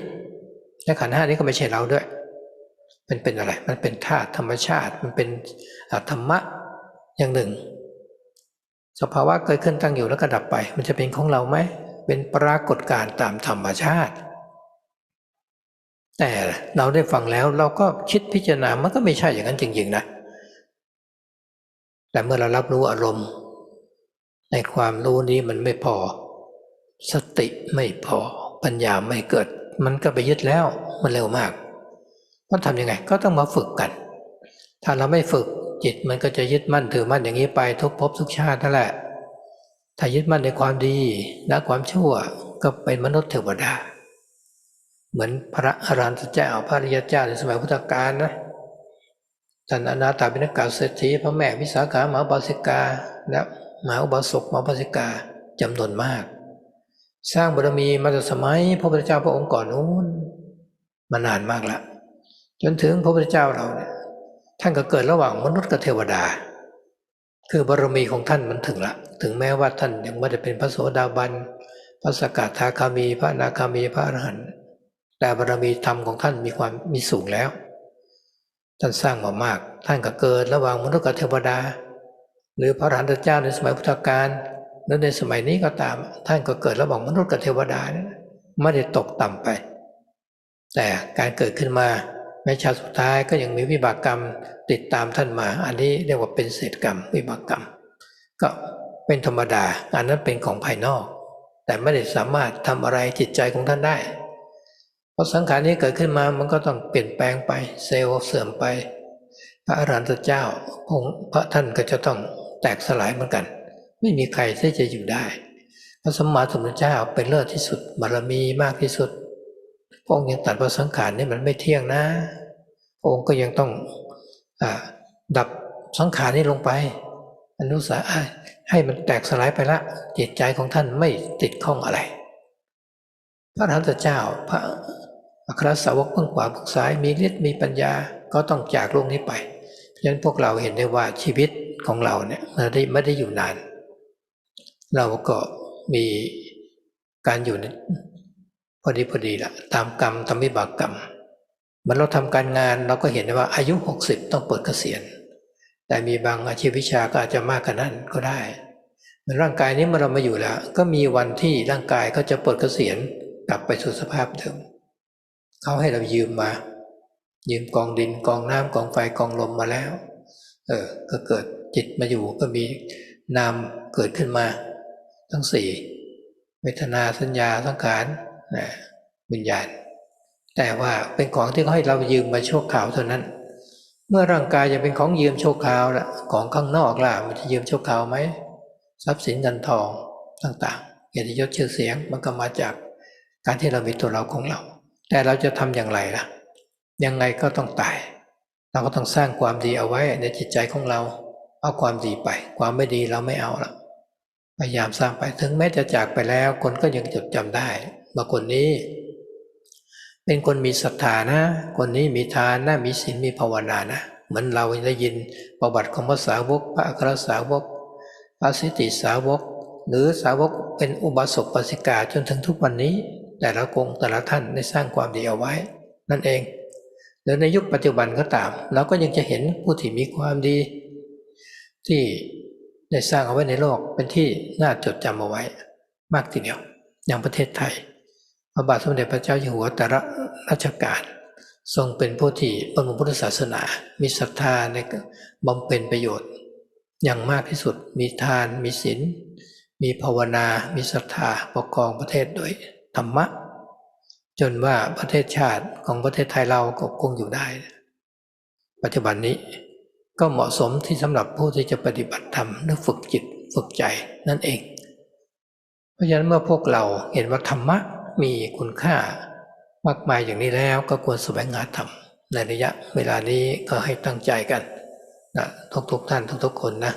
และขันธ์ห้านี้ก็ไม่ใช่เราด้วยมันเป็นอะไรมันเป็นธาตุธรรมชาติมันเป็นธรรมะอย่างหนึ่งสภาวะเกิดขึ้นตั้งอยู่แล้วก็ดับไปมันจะเป็นของเราไหมเป็นปรากฏการณ์ตามธรรมชาติแต่เราได้ฟังแล้วเราก็คิดพิจารณามันก็ไม่ใช่อย่างนั้นจริงๆนะแต่เมื่อเรารับรู้อารมณ์ในความรู้นี้มันไม่พอสติไม่พอปัญญาไม่เกิดมันก็ไปยึดแล้วมันเร็วมากต้องทำยังไงก็ต้องมาฝึกกันถ้าเราไม่ฝึกจิตมันก็จะยึดมั่นถือมั่นอย่างนี้ไปทุกภพทุกชาตินั่นแหละถ้ายึดมั่นในความดีละความชั่วก็เป็นมนุษย์เทวดาเหมือนพระอรหันตเจ้าพระอริยเจ้าในสมัยพุทธกาลนะท่านอนาถบิณกเศรษฐีพระแม่วิสาขามหาอุบาสิกาและมหาอุบาสกมหาอุบาสิกาจำนวนมากสร้างบารมีมาจากสมัยพระพุทธเจ้าพระองค์ก่อนนู้นมานานมากแล้วจนถึงพระพุทธเจ้าเราเนี่ยท่านก็เกิดระหว่างมนุษย์กับเทวดาคือบารมีของท่านมันถึงละถึงแม้ว่าท่านยังไม่ได้เป็นพระโสดาบันพระสกทาคามีพระอนาคามีพระอรหันต์แต่บารมีธรรมของท่านมีสูงแล้วท่านสร้างมามากท่านก็เกิดระหว่างมนุษย์กับเทวดาหรือพระอรหันตเจ้าในสมัยพุทธกาลหรือในสมัยนี้ก็ตามท่านก็เกิดระหว่างมนุษย์กับเทวดาไม่ได้ตกต่ำไปแต่การเกิดขึ้นมาในชาติสุดท้ายก็ยังมีวิบากกรรมติดตามท่านมาอันนี้เรียกว่าเป็นเศษกรรมวิบากกรรมก็เป็นธรรมดาอันนั้นเป็นของภายนอกแต่ไม่ได้สามารถทำอะไรจิตใจของท่านได้เพราะสังขารนี้เกิดขึ้นมามันก็ต้องเปลี่ยนแปลงไปเซลล์เสื่อมไป พระอรหันตเจ้าพระท่านก็จะต้องแตกสลายเหมือนกันไม่มีใครที่จะอยู่ได้พระสัมมาสัมพุทธเจ้าเป็นเลิศที่สุดบารมีมากที่สุดพระองค์ยังตรัสว่าสังขารนี่มันไม่เที่ยงนะพระองค์ก็ยังต้องดับสังขารนี้ลงไปอนุสาให้มันแตกสลายไปละจิตใจของท่านไม่ติดข้องอะไรพระอรหันตเจ้าพระอัครสาวกเบื้องขวาเบื้องซ้ายมีฤทธิ์มีปัญญาก็ต้องจากโลกนี้ไปเพราะฉะนั้นพวกเราเห็นได้ว่าชีวิตของเราเนี่ยไม่ได้อยู่นานเราก็มีการอยู่พอดีละตามกรรมตามวิบากกรรมเหมือนเราทำการงานเราก็เห็นได้ว่าอายุ60ต้องเปิดเกษียณแต่มีบางอาชีพวิชาก็อาจจะมากกว่านั้นก็ได้เหมือนร่างกายนี้เมื่อเรามาอยู่แล้วก็มีวันที่ร่างกายก็จะเปิดเกษียณกลับไปสู่สภาพเดิมเขาให้เรายืมกองดินกองน้ำกองไฟกองลมมาแล้วก็เกิดจิตมาอยู่ก็มีนามเกิดขึ้นมาทั้งสี่เวทนาสัญญาสังขารวิญญาณแต่ว่าเป็นของที่เขาให้เรายืมมาชั่วคราวเท่านั้นเมื่อร่างกายจะเป็นของยืมชั่วคราวละของข้างนอกล่ะมันจะยืมชั่วคราวไหมทรัพย์สินเงินทองต่างๆเกียรติยศชื่อเสียงมันก็มาจากการที่เรามีตัวเราของเราแต่เราจะทำอย่างไรล่ะยังไงก็ต้องตายเราก็ต้องสร้างความดีเอาไว้ในจิตใจของเราเอาความดีไปความไม่ดีเราไม่เอาละพยายามสร้างไปถึงแม้จะจากไปแล้วคนก็ยังจดจำได้ว่าคนนี้เป็นคนมีศรัทธานะคนนี้มีทานนะมีศีลมีภาวนานะเหมือนเราได้ยินประวัติของพระสาวกพระอัครสาวกพระสิทธิสาวกหรือสาวกเป็นอุบาสกอุบาสิกาจนถึงทุกวันนี้แต่ละองค์แต่ละท่านได้สร้างความดีเอาไว้นั่นเองหรือในยุคปัจจุบันก็ตามเราก็ยังจะเห็นผู้ที่มีความดีที่ได้สร้างเอาไว้ในโลกเป็นที่น่าจดจำเอาไว้มากทีเดียวอย่างประเทศไทยพระบาทสมเด็จพระเจ้าอยู่หัวแต่ละรัชกาลทรงเป็นผู้ที่บำรุงพุทธศาสนามีศรัทธาในบำเพ็ญประโยชน์อย่างมากที่สุดมีทานมีศีลมีภาวนามีศรัทธาปกครองประเทศโดยธรรมะจนว่าประเทศชาติของประเทศไทยเราก็คงอยู่ได้ปัจจุบันนี้ก็เหมาะสมที่สำหรับผู้ที่จะปฏิบัติธรรมและฝึกจิตฝึกใจนั่นเองเพราะฉะนั้นเมื่อพวกเราเห็นว่าธรรมะมีคุณค่ามากมายอย่างนี้แล้วก็ควรแสวงหาธรรมในระยะเวลานี้ก็ให้ตั้งใจกันนะทุกท่านทุกคนนะ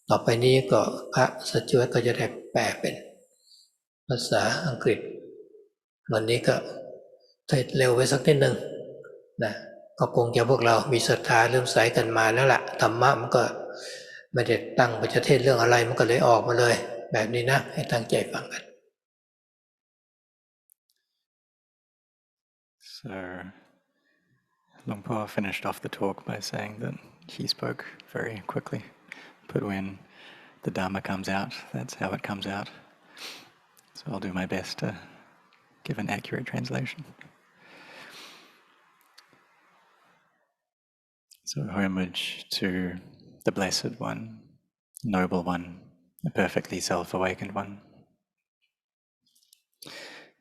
ต่อไปนี้ก็พระสัจจวก็จะได้แปลเป็นภาษาอังกฤษวันนี้ก็เร็วไปสักนิดนึงนะก็คงจะพวกเรามีศรัทธาเริ่มใสกันมาแล้วล่ะธรรมะมันก็ไม่ได้ตั้งไปจะเทศเรื่องอะไรมันก็เลยออกมาเลยแบบนี้นะให้ตั้งใจฟังกัน So Luang Por finished off the talk by saying that he spoke very quickly, but when the Dharma comes out, that's how it comes out. So I'll do my best to give an accurate translation. So homage to the Blessed One, Noble One, the perfectly self-awakened One.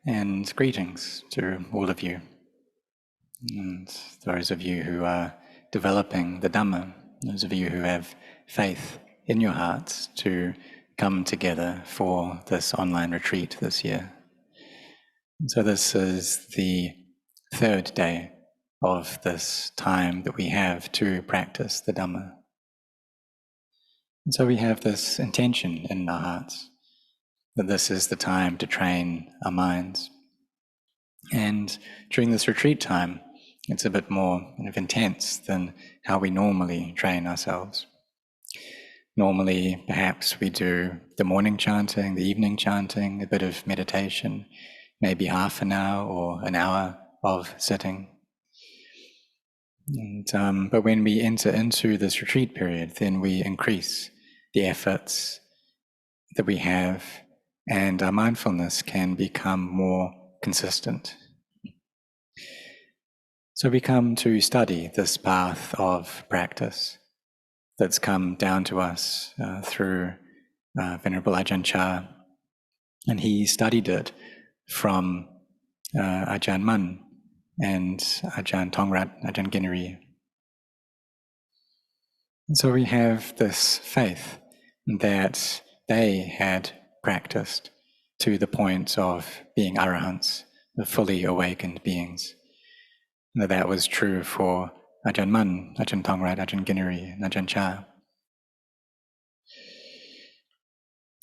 And greetings to all of you, and those of you who are developing the Dhamma, those of you who have faith in your hearts to come together for this online retreat this year. And so this is the third day of this time that we have to practice the Dhamma. And so we have this intention in our hearts that this is the time to train our minds. And during this retreat time, it's a bit more kind of intense than how we normally train ourselves. Normally, perhaps we do the morning chanting, the evening chanting, a bit of meditation, maybe half an hour or an hour of sitting. But when we enter into this retreat period, then we increase the efforts that we have, and our mindfulness can become more consistent. So we come to study this path of practice that's come down to us through Venerable Ajahn Chah, and he studied it from Ajahn Mun and Ajahn Tongrat, Ajahn Ginari. And so we have this faith that they had practiced to the point of being arahants, the fully awakened beings. And that was true for Ajahn Mun, Ajahn Tongrat, Ajahn Ginari, and Ajahn Chah.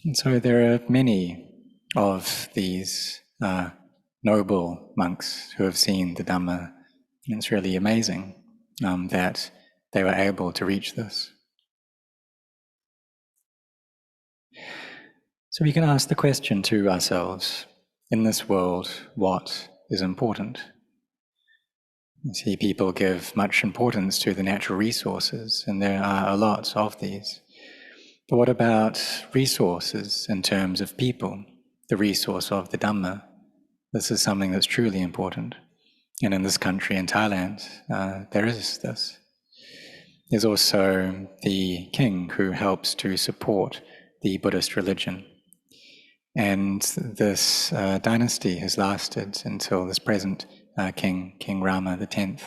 And so there are many of these noble monks who have seen the Dhamma, and it's really amazing that they were able to reach this. So we can ask the question to ourselves, in this world, what is important? You see, people give much importance to the natural resources, and there are a lot of these. But what about resources in terms of people, the resource of the Dhamma? This is something that's truly important. And in this country, in Thailand, there is this. There's also the king who helps to support the Buddhist religion. And this dynasty has lasted until this present king, King Rama X.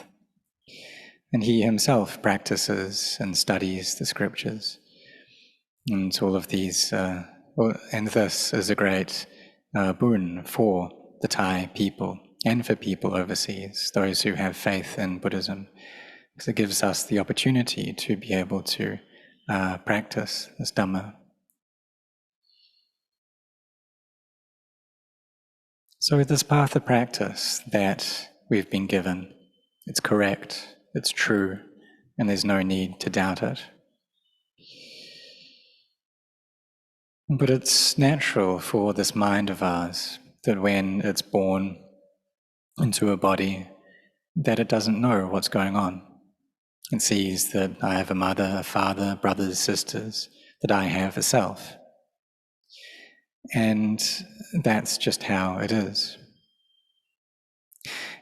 And he himself practices and studies the scriptures. And all of these, and this is a great boon for the Thai people and for people overseas, those who have faith in Buddhism, because it gives us the opportunity to be able to practice this Dhamma. So with this path of practice that we've been given, it's correct, it's true, and there's no need to doubt it. But it's natural for this mind of ours that when it's born into a body, that it doesn't know what's going on. It sees that I have a mother, a father, brothers, sisters, that I have a self. And that's just how it is.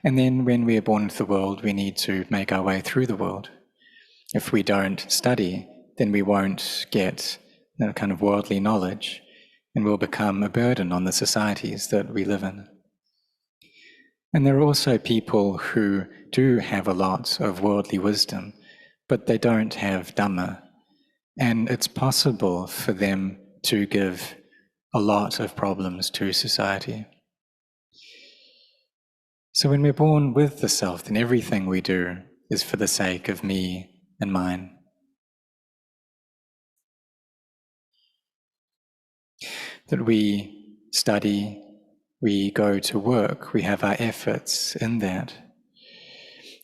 And then when we are born into the world, we need to make our way through the world. If we don't study, then we won't get that kind of worldly knowledge, and will become a burden on the societies that we live in. And there are also people who do have a lot of worldly wisdom, but they don't have Dhamma. And it's possible for them to give a lot of problems to society. So when we're born with the self, then everything we do is for the sake of me and mine. That we study, we go to work, we have our efforts in that.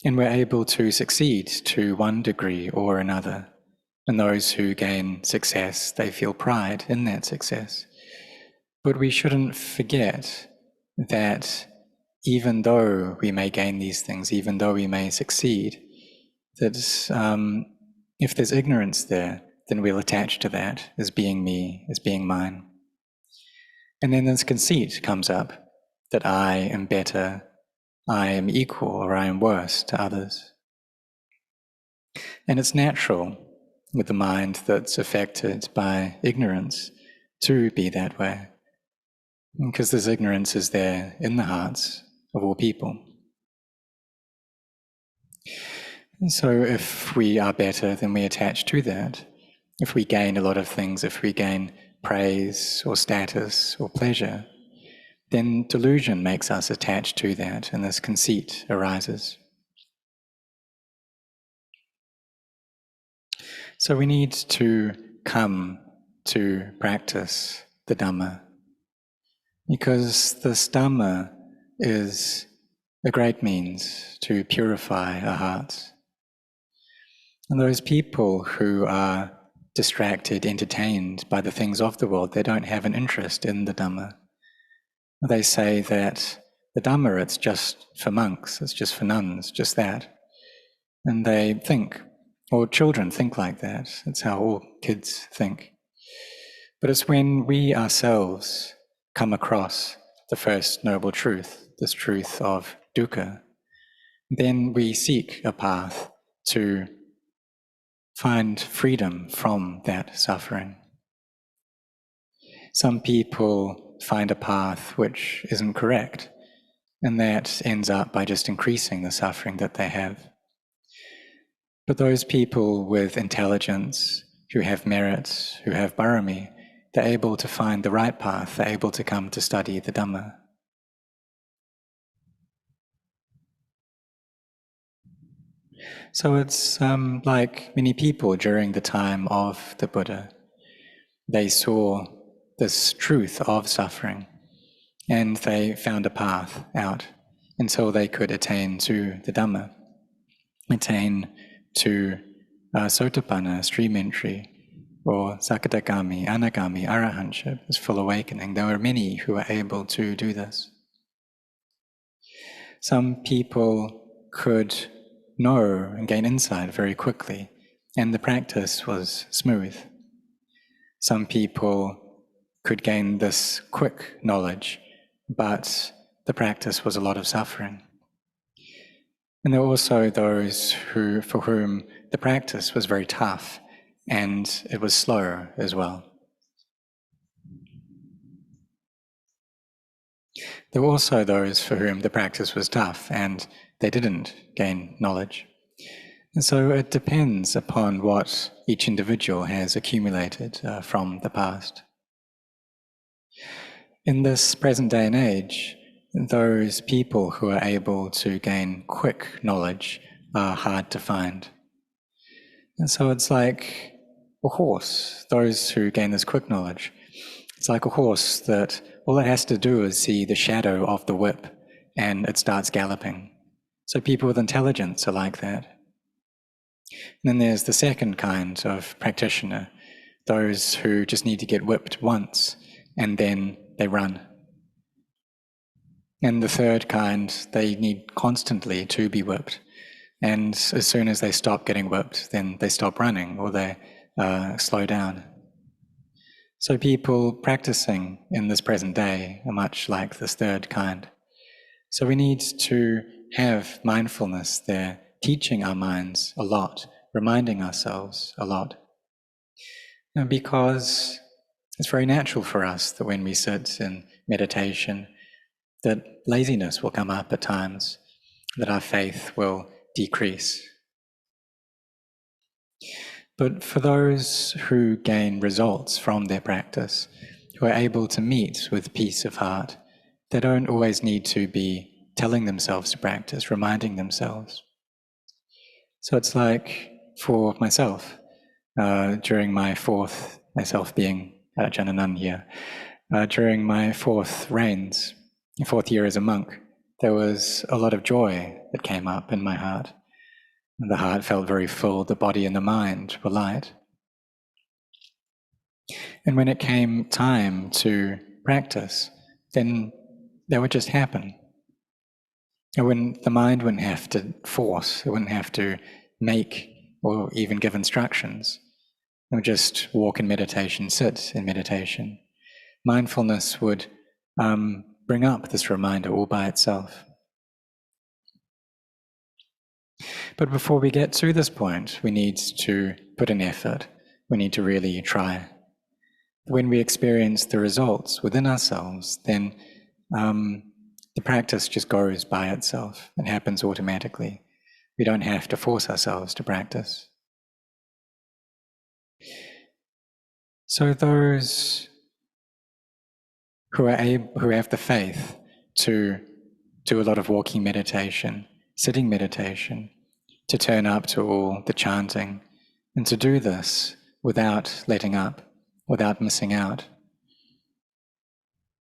And we're able to succeed to one degree or another. And those who gain success, they feel pride in that success. But we shouldn't forget that even though we may gain these things, even though we may succeed, that if there's ignorance there, then we'll attach to that as being me, as being mine. And then this conceit comes up that I am better, I am equal, or I am worse to others. And it's natural with the mind that's affected by ignorance to be that way, because this ignorance is there in the hearts of all people. And so if we are better, then we attach to that. If we gain a lot of things, if we gain praise or status or pleasure, then delusion makes us attach to that, and this conceit arises. So we need to come to practice the Dhamma, because this Dhamma is a great means to purify our hearts. And those people who are distracted, entertained by the things of the world, they don't have an interest in the Dhamma. They say that the Dhamma, it's just for monks, it's just for nuns, just that. And they think, or children think like that. It's how all kids think. But it's when we ourselves come across the first noble truth, this truth of dukkha, then we seek a path to find freedom from that suffering. Some people find a path which isn't correct, and that ends up by just increasing the suffering that they have. But those people with intelligence, who have merits, who have barami, they're able to find the right path, they're able to come to study the Dhamma. So it's like many people during the time of the Buddha. They saw this truth of suffering and they found a path out until they could attain to the Dhamma, attain to Sotapanna, stream entry, or Sakadagami, Anagami, Arahantship, this full awakening. There were many who were able to do this. Some people could know and gain insight very quickly, and the practice was smooth. Some people could gain this quick knowledge, but the practice was a lot of suffering. And there were also those for whom the practice was very tough and it was slow as well. There were also those for whom the practice was tough and they didn't gain knowledge. And so it depends upon what each individual has accumulated from the past. In this present day and age, those people who are able to gain quick knowledge are hard to find. And so it's like a horse, those who gain this quick knowledge. It's like a horse that all it has to do is see the shadow of the whip and it starts galloping. So people with intelligence are like that. And then there's the second kind of practitioner, those who just need to get whipped once and then they run. And the third kind, they need constantly to be whipped. And as soon as they stop getting whipped, then they stop running or they slow down. So people practicing in this present day are much like this third kind. So we need to have mindfulness there, teaching our minds a lot, reminding ourselves a lot. And because it's very natural for us that when we sit in meditation, that laziness will come up at times, that our faith will decrease. But for those who gain results from their practice, who are able to meet with peace of heart, they don't always need to be telling themselves to practice, reminding themselves. So it's like for myself, during my fourth, myself being Jananan here, during my fourth year as a monk, there was a lot of joy that came up in my heart. The heart felt very full, the body and the mind were light. And when it came time to practice, then that would just happen. And the mind wouldn't have to force, it wouldn't have to make or even give instructions. It would just walk in meditation, sit in meditation. Mindfulness would bring up this reminder all by itself. But before we get to this point, we need to put in effort. We need to really try. When we experience the results within ourselves, then the practice just goes by itself. It happens automatically. We don't have to force ourselves to practice. So those who have the faith to do a lot of walking meditation, sitting meditation, to turn up to all the chanting, and to do this without letting up, without missing out,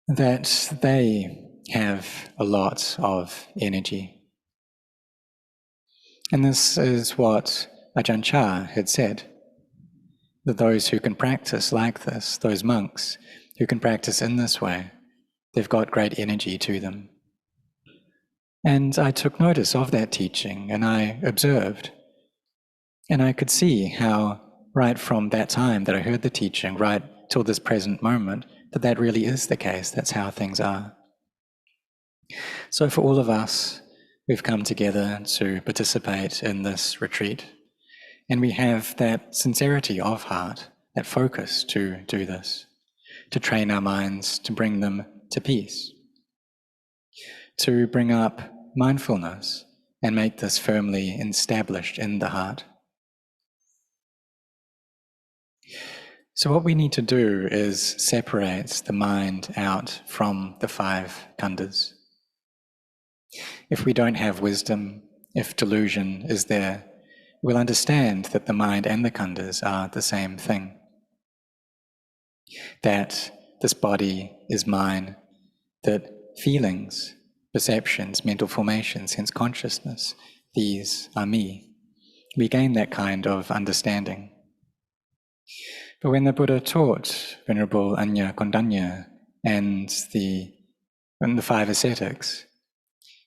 that they have a lot of energy. And this is what Ajahn Chah had said, that those who can practice like this, those monks who can practice in this way, they've got great energy to them. And I took notice of that teaching and I observed. And I could see how right from that time that I heard the teaching, right till this present moment, that really is the case. That's how things are. So for all of us, we've come together to participate in this retreat. And we have that sincerity of heart, that focus to do this, to train our minds, to bring them to peace, to bring up mindfulness and make this firmly established in the heart, So what we need to do is separate the mind out from the five khandhas. If we don't have wisdom, if delusion is there, we'll understand that the mind and the khandhas are the same thing. That this body is mine, that feelings, perceptions, mental formations, sense consciousness, these are me. We gain that kind of understanding. But when the Buddha taught Venerable Anya Kondanya and the five ascetics,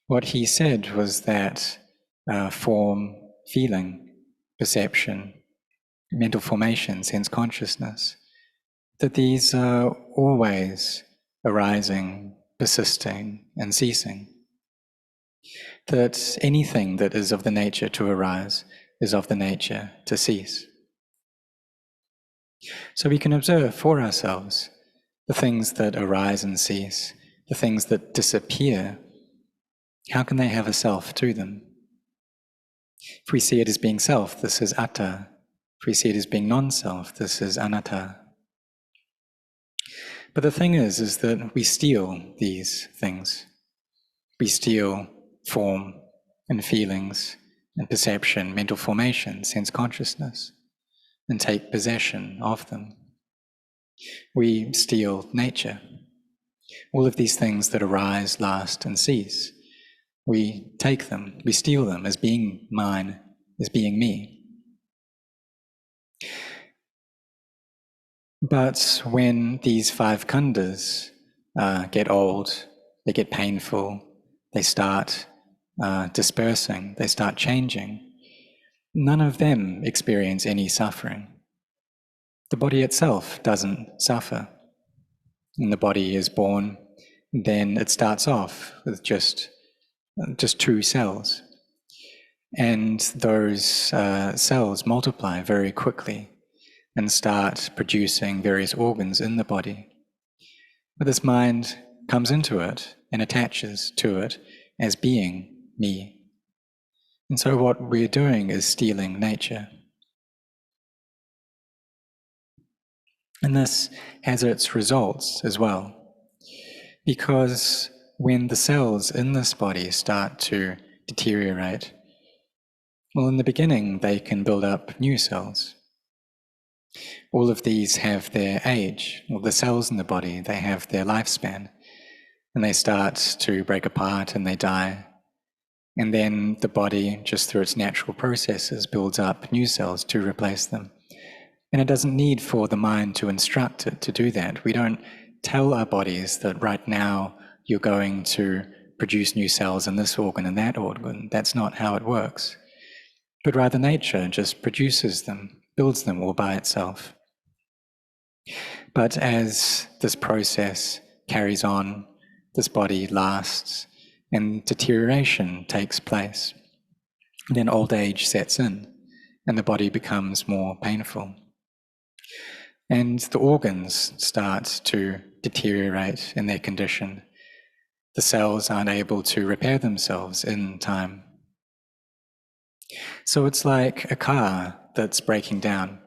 what he said was that form, feeling, perception, mental formation, sense consciousness, that these are always arising, persisting, and ceasing. That anything that is of the nature to arise is of the nature to cease. So we can observe for ourselves the things that arise and cease, the things that disappear. How can they have a self to them? If we see it as being self, this is atta. If we see it as being non-self, this is anatta. But the thing is that we steal these things. We steal form and feelings and perception, mental formation, sense consciousness, and take possession of them. We steal nature. All of these things that arise, last, and cease, we take them, we steal them as being mine, as being me. But when these five khandhas get old, they get painful, they start dispersing, they start changing, none of them experience any suffering. The body itself doesn't suffer. When the body is born, then it starts off with just two cells. And those cells multiply very quickly and start producing various organs in the body. But this mind comes into it and attaches to it as being me. And so what we're doing is stealing nature. And this has its results as well. Because when the cells in this body start to deteriorate, well, in the beginning, they can build up new cells. All of these have their age. Well, the cells in the body, they have their lifespan. And they start to break apart and they die. And then the body, just through its natural processes, builds up new cells to replace them. And it doesn't need for the mind to instruct it to do that. We don't tell our bodies that right now you're going to produce new cells in this organ and that organ. That's not how it works. But rather nature just produces them, builds them all by itself. But as this process carries on, this body lasts, and deterioration takes place. Then old age sets in, and the body becomes more painful. And the organs start to deteriorate in their condition. The cells aren't able to repair themselves in time. So it's like a car that's breaking down.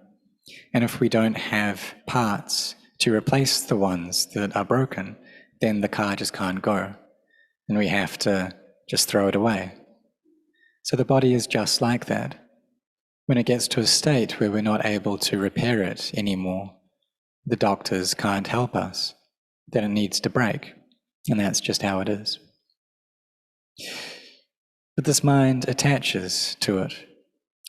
And if we don't have parts to replace the ones that are broken, then the car just can't go. And we have to just throw it away. So the body is just like that. When it gets to a state where we're not able to repair it anymore, the doctors can't help us, then it needs to break. And that's just how it is. But this mind attaches to it.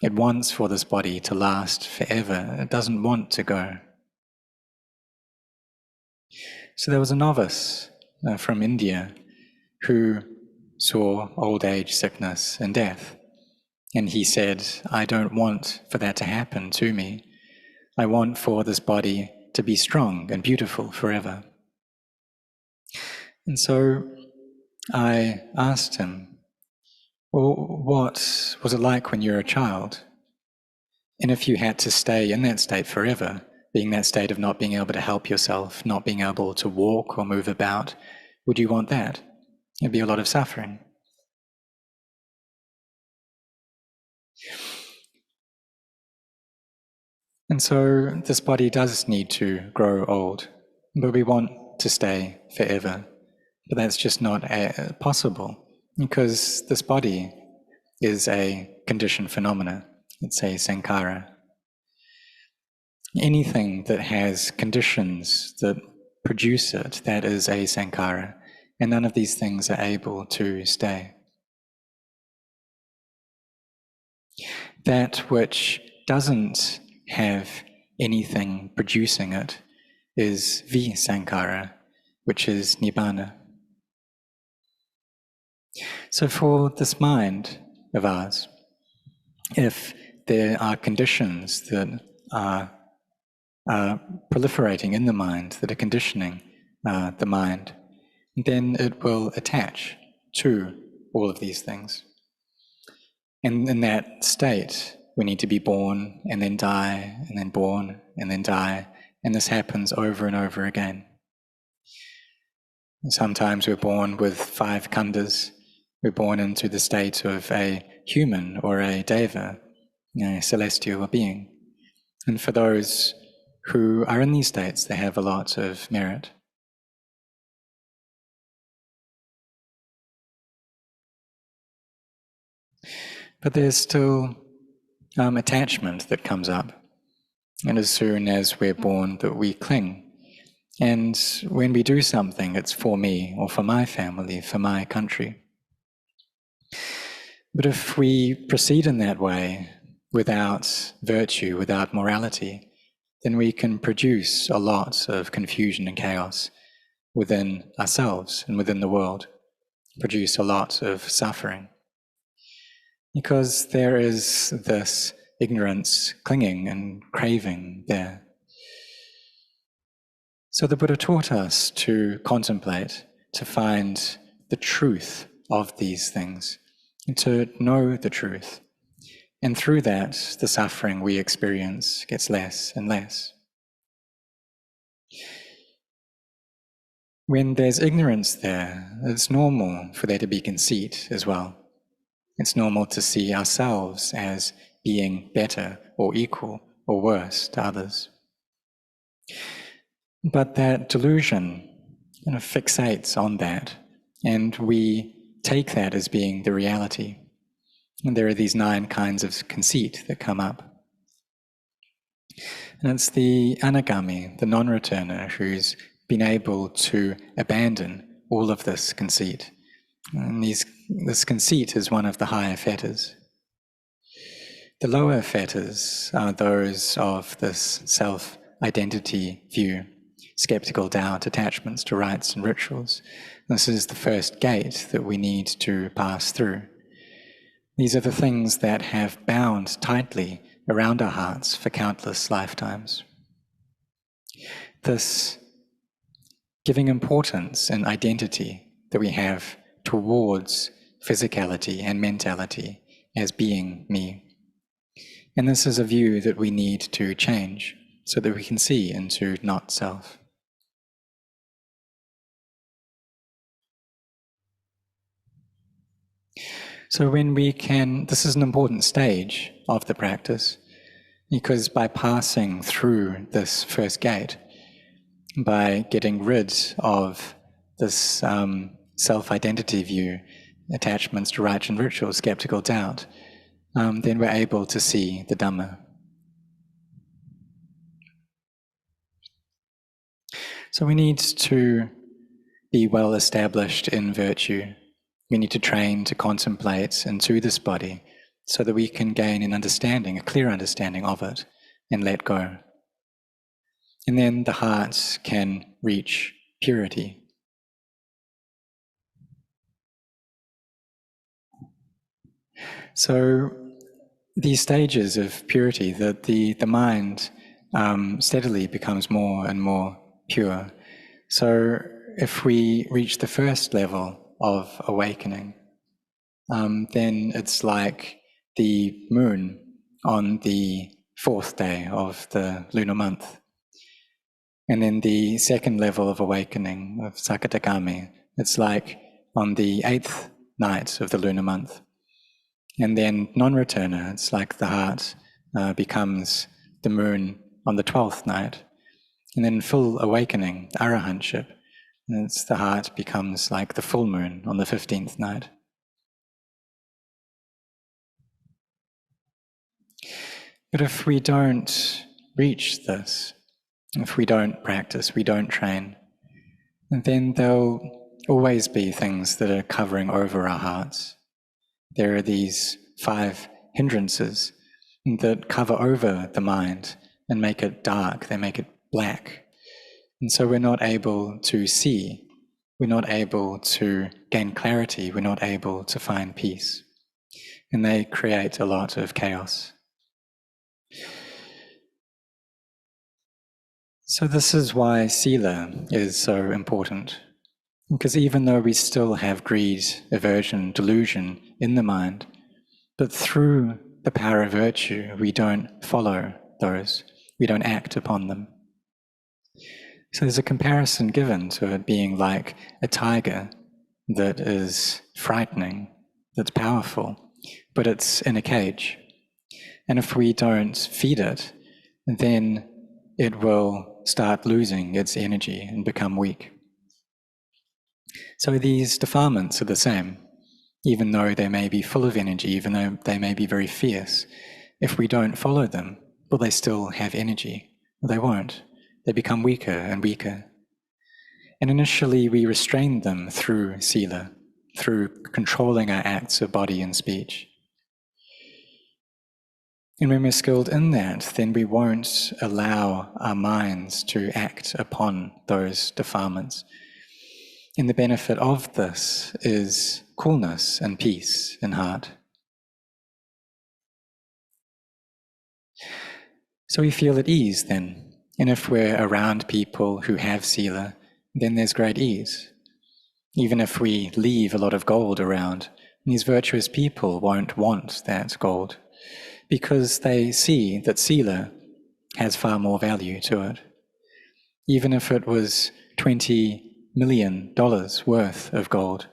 It wants for this body to last forever. It doesn't want to go. So there was a novice from India who saw old age, sickness, and death. And he said, I don't want for that to happen to me. I want for this body to be strong and beautiful forever. And so I asked him, well, what was it like when you were a child? And if you had to stay in that state forever, being that state of not being able to help yourself, not being able to walk or move about, would you want that? It'd be a lot of suffering. And so this body does need to grow old, but we want to stay forever. But that's just not possible, because this body is a conditioned phenomena. It's a sankhara. Anything that has conditions that produce it, that is a sankhara, and none of these things are able to stay. That which doesn't have anything producing it is visankhara, which is nibbana. So for this mind of ours, if there are conditions that are proliferating in the mind, that are conditioning the mind, then it will attach to all of these things. And in that state, we need to be born and then die, and then born and then die, and this happens over and over again. Sometimes we're born with 5 khandhas. We're born into the state of a human or a deva, a celestial being. And for those who are in these states, they have a lot of merit. But there's still attachment that comes up. And as soon as we're born, that we cling. And when we do something, it's for me or for my family, for my country. But if we proceed in that way, without virtue, without morality, then we can produce a lot of confusion and chaos within ourselves and within the world, produce a lot of suffering. Because there is this ignorance, clinging and craving there. So the Buddha taught us to contemplate, to find the truth of these things, and to know the truth. And through that, the suffering we experience gets less and less. When there's ignorance there, it's normal for there to be conceit as well. It's normal to see ourselves as being better or equal or worse to others. But that delusion fixates on that, and we take that as being the reality. And there are these 9 kinds of conceit that come up. And it's the anagami, the non-returner, who's been able to abandon all of this conceit. And this conceit is one of the higher fetters. The lower fetters are those of this self-identity view, skeptical doubt, attachments to rites and rituals. This is the first gate that we need to pass through. These are the things that have bound tightly around our hearts for countless lifetimes. This giving importance and identity that we have towards physicality and mentality as being me. And this is a view that we need to change so that we can see into not self. So when we can, this is an important stage of the practice, because by passing through this first gate, by getting rid of this self-identity view, attachments to rites and rituals, skeptical doubt, then we're able to see the Dhamma. So we need to be well established in virtue. We need to train to contemplate into this body so that we can gain an understanding, a clear understanding of it, and let go. And then the heart can reach purity. So these stages of purity, that the mind steadily becomes more and more pure. So if we reach the first level of awakening, then it's like the moon on the 4th day of the lunar month. And then the second level of awakening of Sakatagami, it's like on the 8th night of the lunar month. And then non-returner, it's like the heart becomes the moon on the 12th night, and then full awakening, arahantship, and the heart becomes like the full moon on the 15th night. But if we don't reach this, if we don't practice, we don't train, then there'll always be things that are covering over our hearts. There are these 5 hindrances that cover over the mind and make it dark, they make it black. And so we're not able to see, we're not able to gain clarity, we're not able to find peace. And they create a lot of chaos. So this is why sila is so important. Because even though we still have greed, aversion, delusion in the mind, but through the power of virtue, we don't follow those, we don't act upon them. So there's a comparison given to it being like a tiger that is frightening, that's powerful, but it's in a cage. And if we don't feed it, then it will start losing its energy and become weak. So these defilements are the same, even though they may be full of energy, even though they may be very fierce. If we don't follow them, will they still have energy? Well, they won't. They become weaker and weaker. And initially we restrain them through sila, through controlling our acts of body and speech. And when we're skilled in that, then we won't allow our minds to act upon those defilements. And the benefit of this is coolness and peace in heart. So we feel at ease then. And if we're around people who have sila, then there's great ease. Even if we leave a lot of gold around, these virtuous people won't want that gold because they see that sila has far more value to it. Even if it was $20 million worth of gold,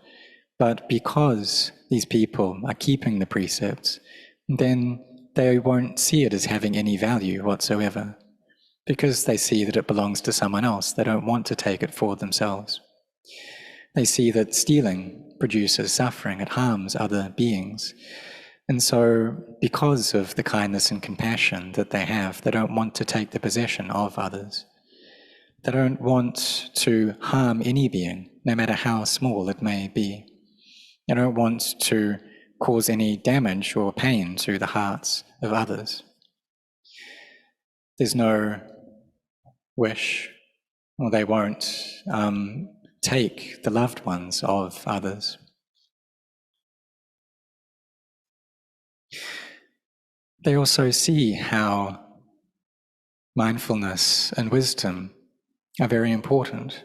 but because these people are keeping the precepts, then they won't see it as having any value whatsoever, because they see that it belongs to someone else. They don't want to take it for themselves. They see that stealing produces suffering, it harms other beings. And so, because of the kindness and compassion that they have, they don't want to take the possession of others. They don't want to harm any being, no matter how small it may be. They don't want to cause any damage or pain to the hearts of others. There's no wish, or they won't take the loved ones of others. They also see how mindfulness and wisdom are very important,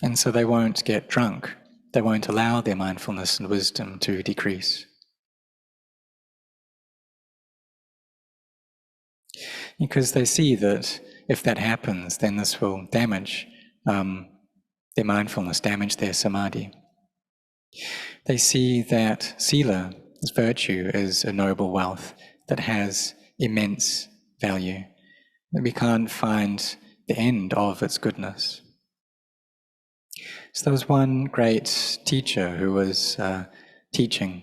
and so they won't get drunk. They won't allow their mindfulness and wisdom to decrease. Because they see that if that happens, then this will damage their mindfulness, damage their samadhi. They see that sila, this virtue, is a noble wealth that has immense value, that we can't find the end of its goodness. So there was one great teacher who was teaching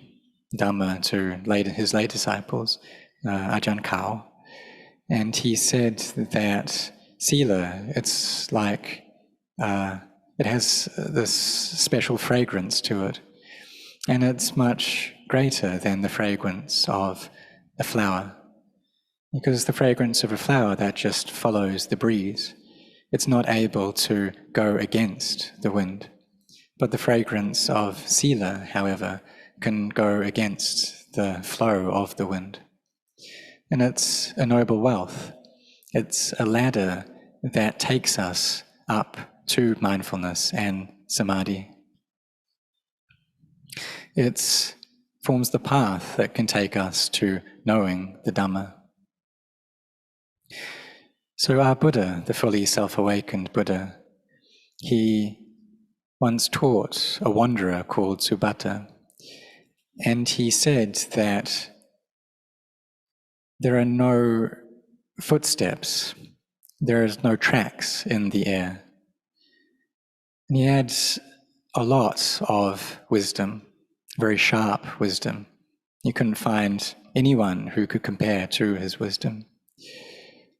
Dhamma to his lay disciples, Ajahn Kao, and he said that sila, it's like, it has this special fragrance to it, and it's much greater than the fragrance of a flower, because the fragrance of a flower, that just follows the breeze. It's not able to go against the wind. But the fragrance of sila, however, can go against the flow of the wind. And it's a noble wealth. It's a ladder that takes us up to mindfulness and samadhi. It forms the path that can take us to knowing the Dhamma. So our Buddha, the fully self-awakened Buddha, he once taught a wanderer called Subhata, and he said that there are no footsteps. There is no tracks in the air. And he adds a lot of wisdom, very sharp wisdom. You couldn't find anyone who could compare to his wisdom.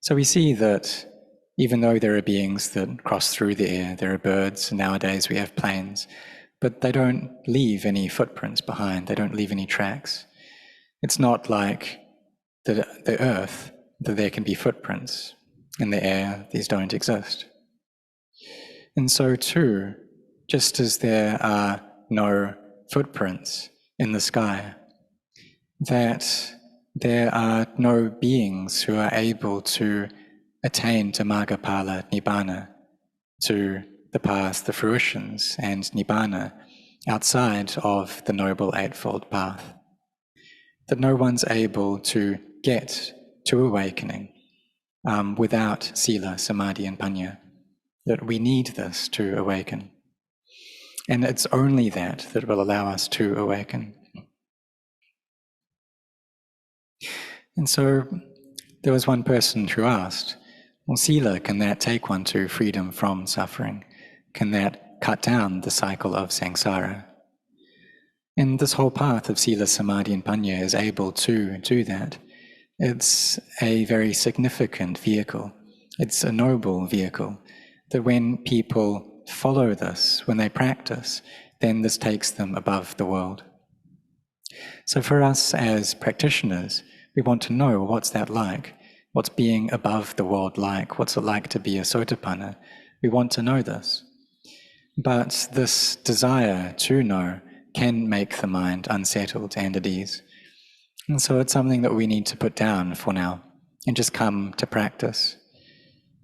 So we see that even though there are beings that cross through the air, there are birds, and nowadays we have planes, but they don't leave any footprints behind, they don't leave any tracks. It's not like the earth, that there can be footprints. In the air, these don't exist. And so too, just as there are no footprints in the sky, that there are no beings who are able to attain to Margapala Nibbana, to the paths, the fruitions, and Nibbana outside of the Noble Eightfold Path. That no one's able to get to awakening without Sila, Samadhi, and Panya. That we need this to awaken. And it's only that will allow us to awaken. And so there was one person who asked, well, Sila, can that take one to freedom from suffering? Can that cut down the cycle of samsara? And this whole path of Sila, Samadhi, and Panya is able to do that. It's a very significant vehicle. It's a noble vehicle. That when people follow this, when they practice, then this takes them above the world. So for us as practitioners, we want to know what's that like? What's being above the world like? What's it like to be a Sotapanna? We want to know this. But this desire to know can make the mind unsettled and at ease. And so it's something that we need to put down for now and just come to practice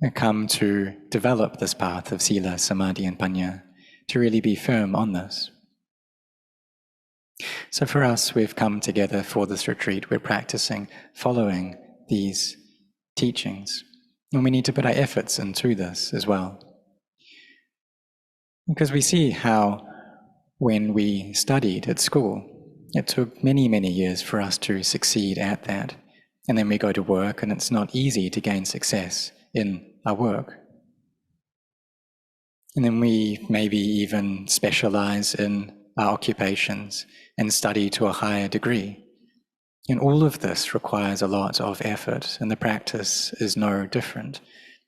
and come to develop this path of Sila, Samadhi, and Panya, to really be firm on this. So for us, we've come together for this retreat. We're practicing, following these teachings. And we need to put our efforts into this as well. Because we see how when we studied at school, it took many, many years for us to succeed at that. And then we go to work and it's not easy to gain success in our work. And then we maybe even specialize in our occupations and study to a higher degree. And all of this requires a lot of effort, and the practice is no different.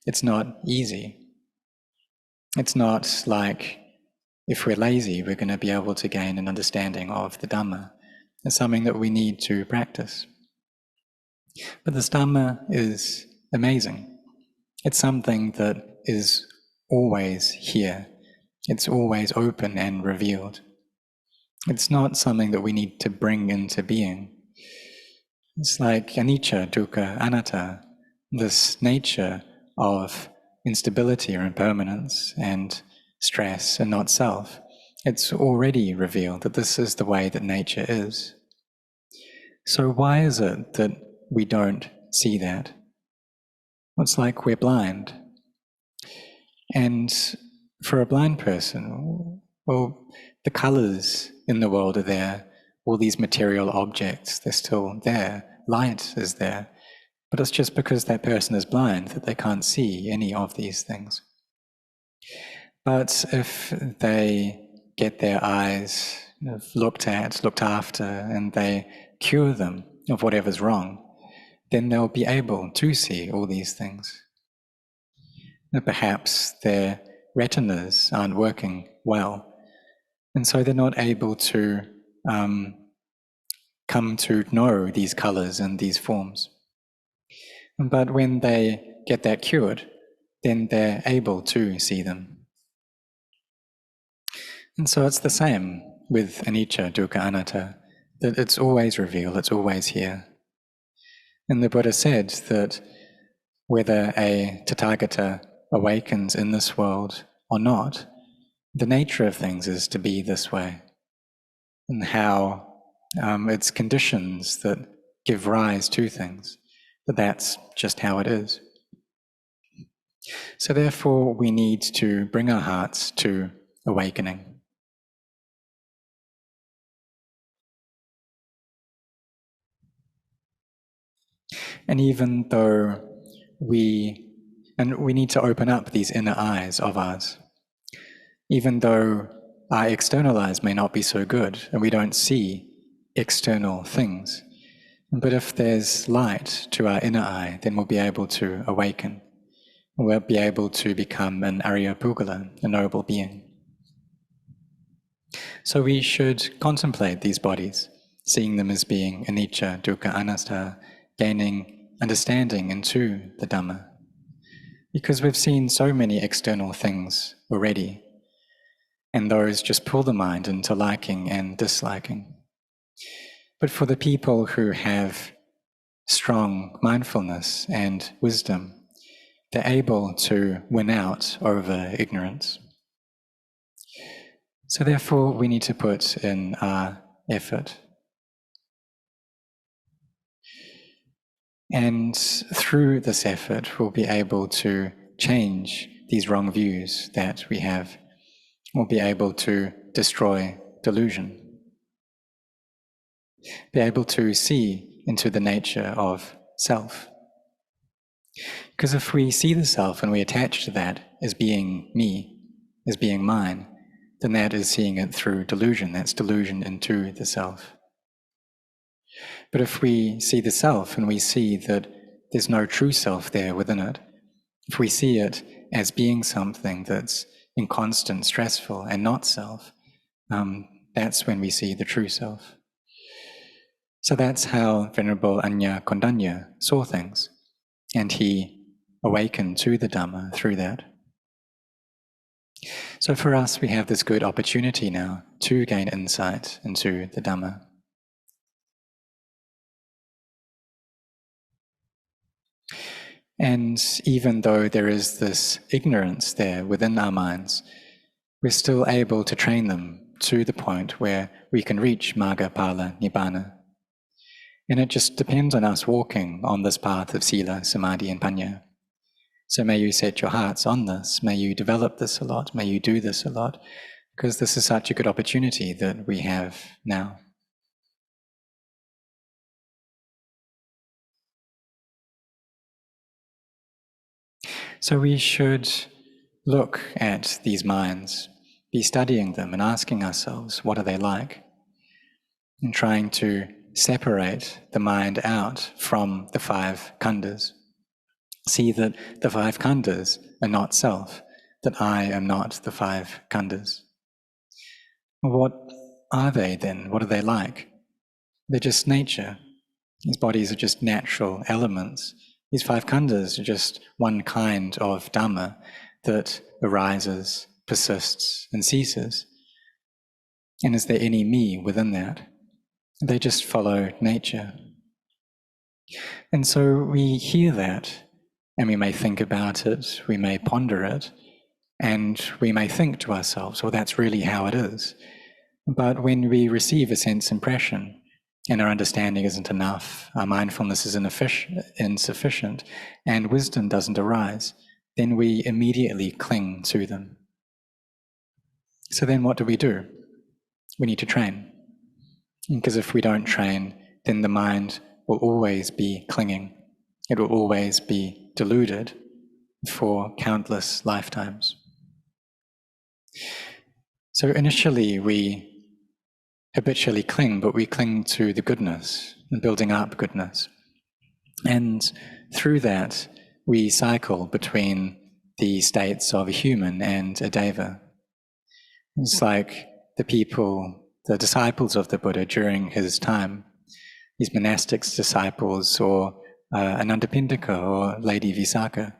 It's not easy. It's not like if we're lazy, we're going to be able to gain an understanding of the Dhamma. It's something that we need to practice. But this Dhamma is amazing. It's something that is always here. It's always open and revealed. It's not something that we need to bring into being. It's like anicca, dukkha, anatta, this nature of instability or impermanence and stress and not self. It's already revealed that this is the way that nature is. So why is it that we don't see that? It's like we're blind. And for a blind person, well, the colors in the world are there. All these material objects, they're still there. Light is there. But it's just because that person is blind that they can't see any of these things. But if they get their eyes looked after, and they cure them of whatever's wrong, then they'll be able to see all these things. And perhaps their retinas aren't working well, and so they're not able to come to know these colors and these forms. But when they get that cured, then they're able to see them. And so it's the same with anicca, dukkha, anatta, that it's always revealed, it's always here. And the Buddha said that whether a Tathagata awakens in this world or not, the nature of things is to be this way. And how it's conditions that give rise to things, but that's just how it is. So therefore we need to bring our hearts to awakening. And even though we need to open up these inner eyes of ours. Even though our external eyes may not be so good and we don't see external things, but if there's light to our inner eye, then we'll be able to awaken. We'll be able to become an Arya Pugala, a noble being. So we should contemplate these bodies, seeing them as being anicca, dukkha, anatta, gaining understanding into the Dhamma. Because we've seen so many external things already, and those just pull the mind into liking and disliking. But for the people who have strong mindfulness and wisdom, they're able to win out over ignorance. So therefore, we need to put in our effort. And through this effort, we'll be able to change these wrong views that we have. We'll be able to destroy delusion. Be able to see into the nature of self. Because if we see the self and we attach to that as being me, as being mine, then that is seeing it through delusion. That's delusion into the self. But if we see the self and we see that there's no true self there within it, if we see it as being something that's inconstant, stressful, and not self, that's when we see the true self. So that's how Venerable Anya Kondanya saw things, and he awakened to the Dhamma through that. So for us, we have this good opportunity now to gain insight into the Dhamma. And even though there is this ignorance there within our minds, we're still able to train them to the point where we can reach Magga Phala Nibbana. And it just depends on us walking on this path of Sila, Samadhi, and Panya. So may you set your hearts on this, may you develop this a lot, may you do this a lot, because this is such a good opportunity that we have now. So we should look at these minds, be studying them and asking ourselves, what are they like? And trying to separate the mind out from the five khandhas. See that the five khandhas are not self, that I am not the five khandhas. What are they then? What are they like? They're just nature. These bodies are just natural elements. These five khandhas are just one kind of Dhamma that arises, persists, and ceases. And is there any me within that? They just follow nature. And so we hear that, and we may think about it, we may ponder it, and we may think to ourselves, well, that's really how it is. But when we receive a sense impression, and our understanding isn't enough, our mindfulness is insufficient, and wisdom doesn't arise, then we immediately cling to them. So then what do? We need to train. Because if we don't train, then the mind will always be clinging. It will always be deluded for countless lifetimes. So initially we habitually cling, but we cling to the goodness and building up goodness. And through that, we cycle between the states of a human and a deva. It's like the disciples of the Buddha during his time, these monastic disciples, or Anandapindika or Lady Visakha.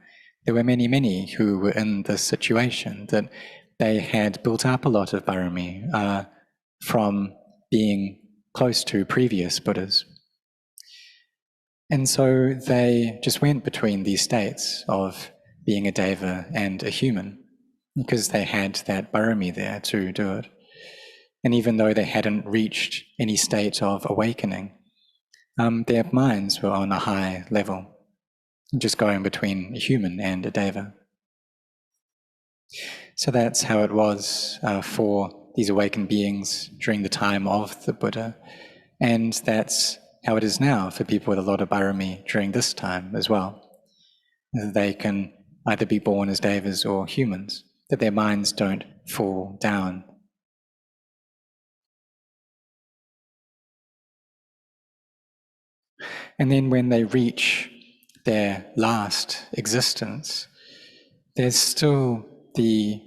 There were many, many who were in this situation that they had built up a lot of barami from being close to previous Buddhas. And so they just went between these states of being a deva and a human because they had that barami there to do it. And even though they hadn't reached any state of awakening, their minds were on a high level, just going between a human and a deva. So that's how it was for these awakened beings during the time of the Buddha. And that's how it is now for people with a lot of barami during this time as well. that they can either be born as devas or humans, that their minds don't fall down. And then when they reach their last existence, there's still the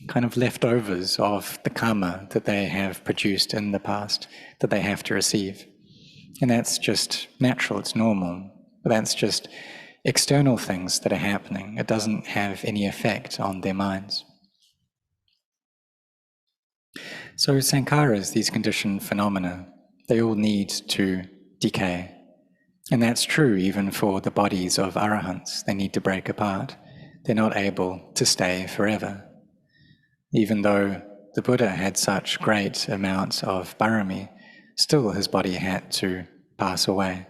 kind of leftovers of the karma that they have produced in the past that they have to receive. And that's just natural, it's normal, but that's just external things that are happening. It doesn't have any effect on their minds. So sankharas, these conditioned phenomena, they all need to decay. And that's true even for the bodies of arahants. They need to break apart. They're not able to stay forever. Even though the Buddha had such great amounts of barami, still his body had to pass away.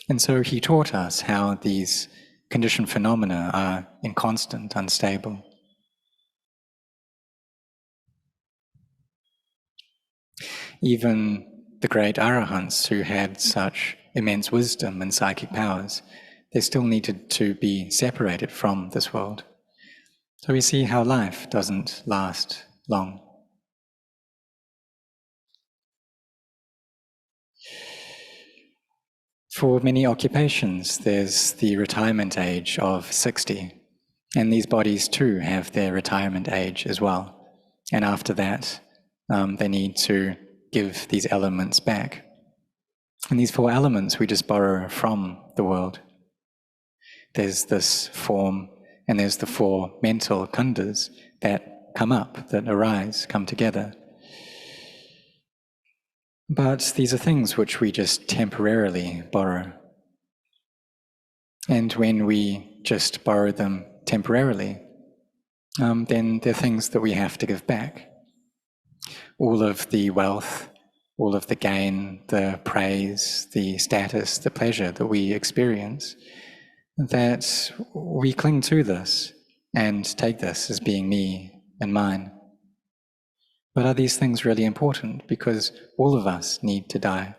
And so he taught us how these conditioned phenomena are inconstant, unstable. Even the great arahants who had such immense wisdom and psychic powers, they still needed to be separated from this world. So we see how life doesn't last long. For many occupations, there's the retirement age of 60, and these bodies too have their retirement age as well. And after that, they need to give these elements back. And these four elements we just borrow from the world. There's this form, and there's the four mental khandhas that come up, that arise, come together. But these are things which we just temporarily borrow. And when we just borrow them temporarily, then they're things that we have to give back. All of the wealth, all of the gain, the praise, the status, the pleasure that we experience, that we cling to this and take this as being me and mine. But are these things really important? Because all of us need to die.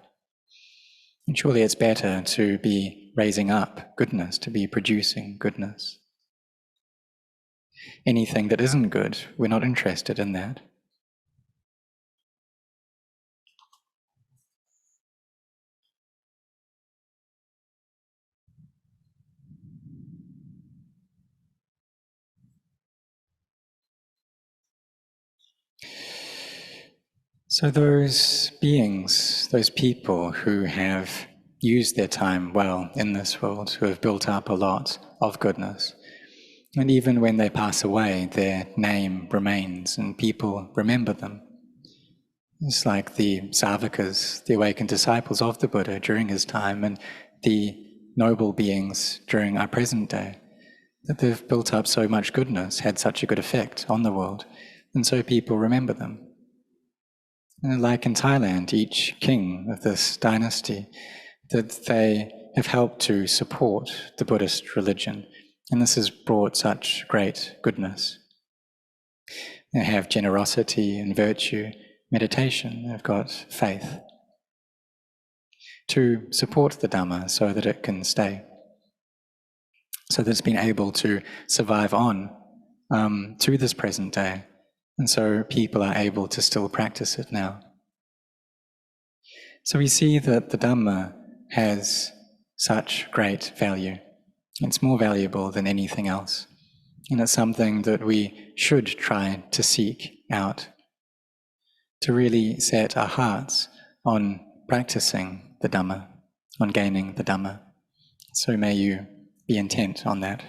And surely it's better to be raising up goodness, to be producing goodness. Anything that isn't good, we're not interested in that. So those beings, those people who have used their time well in this world, who have built up a lot of goodness, and even when they pass away, their name remains and people remember them. It's like the Savakas, the awakened disciples of the Buddha during his time, and the noble beings during our present day, that they've built up so much goodness, had such a good effect on the world, and so people remember them. And like in Thailand, each king of this dynasty, that they have helped to support the Buddhist religion, and this has brought such great goodness. They have generosity and virtue, meditation, they've got faith to support the Dhamma so that it can stay, so that it's been able to survive on to this present day. And so people are able to still practice it now. So we see that the Dhamma has such great value. It's more valuable than anything else. And it's something that we should try to seek out, to really set our hearts on practicing the Dhamma, on gaining the Dhamma. So may you be intent on that.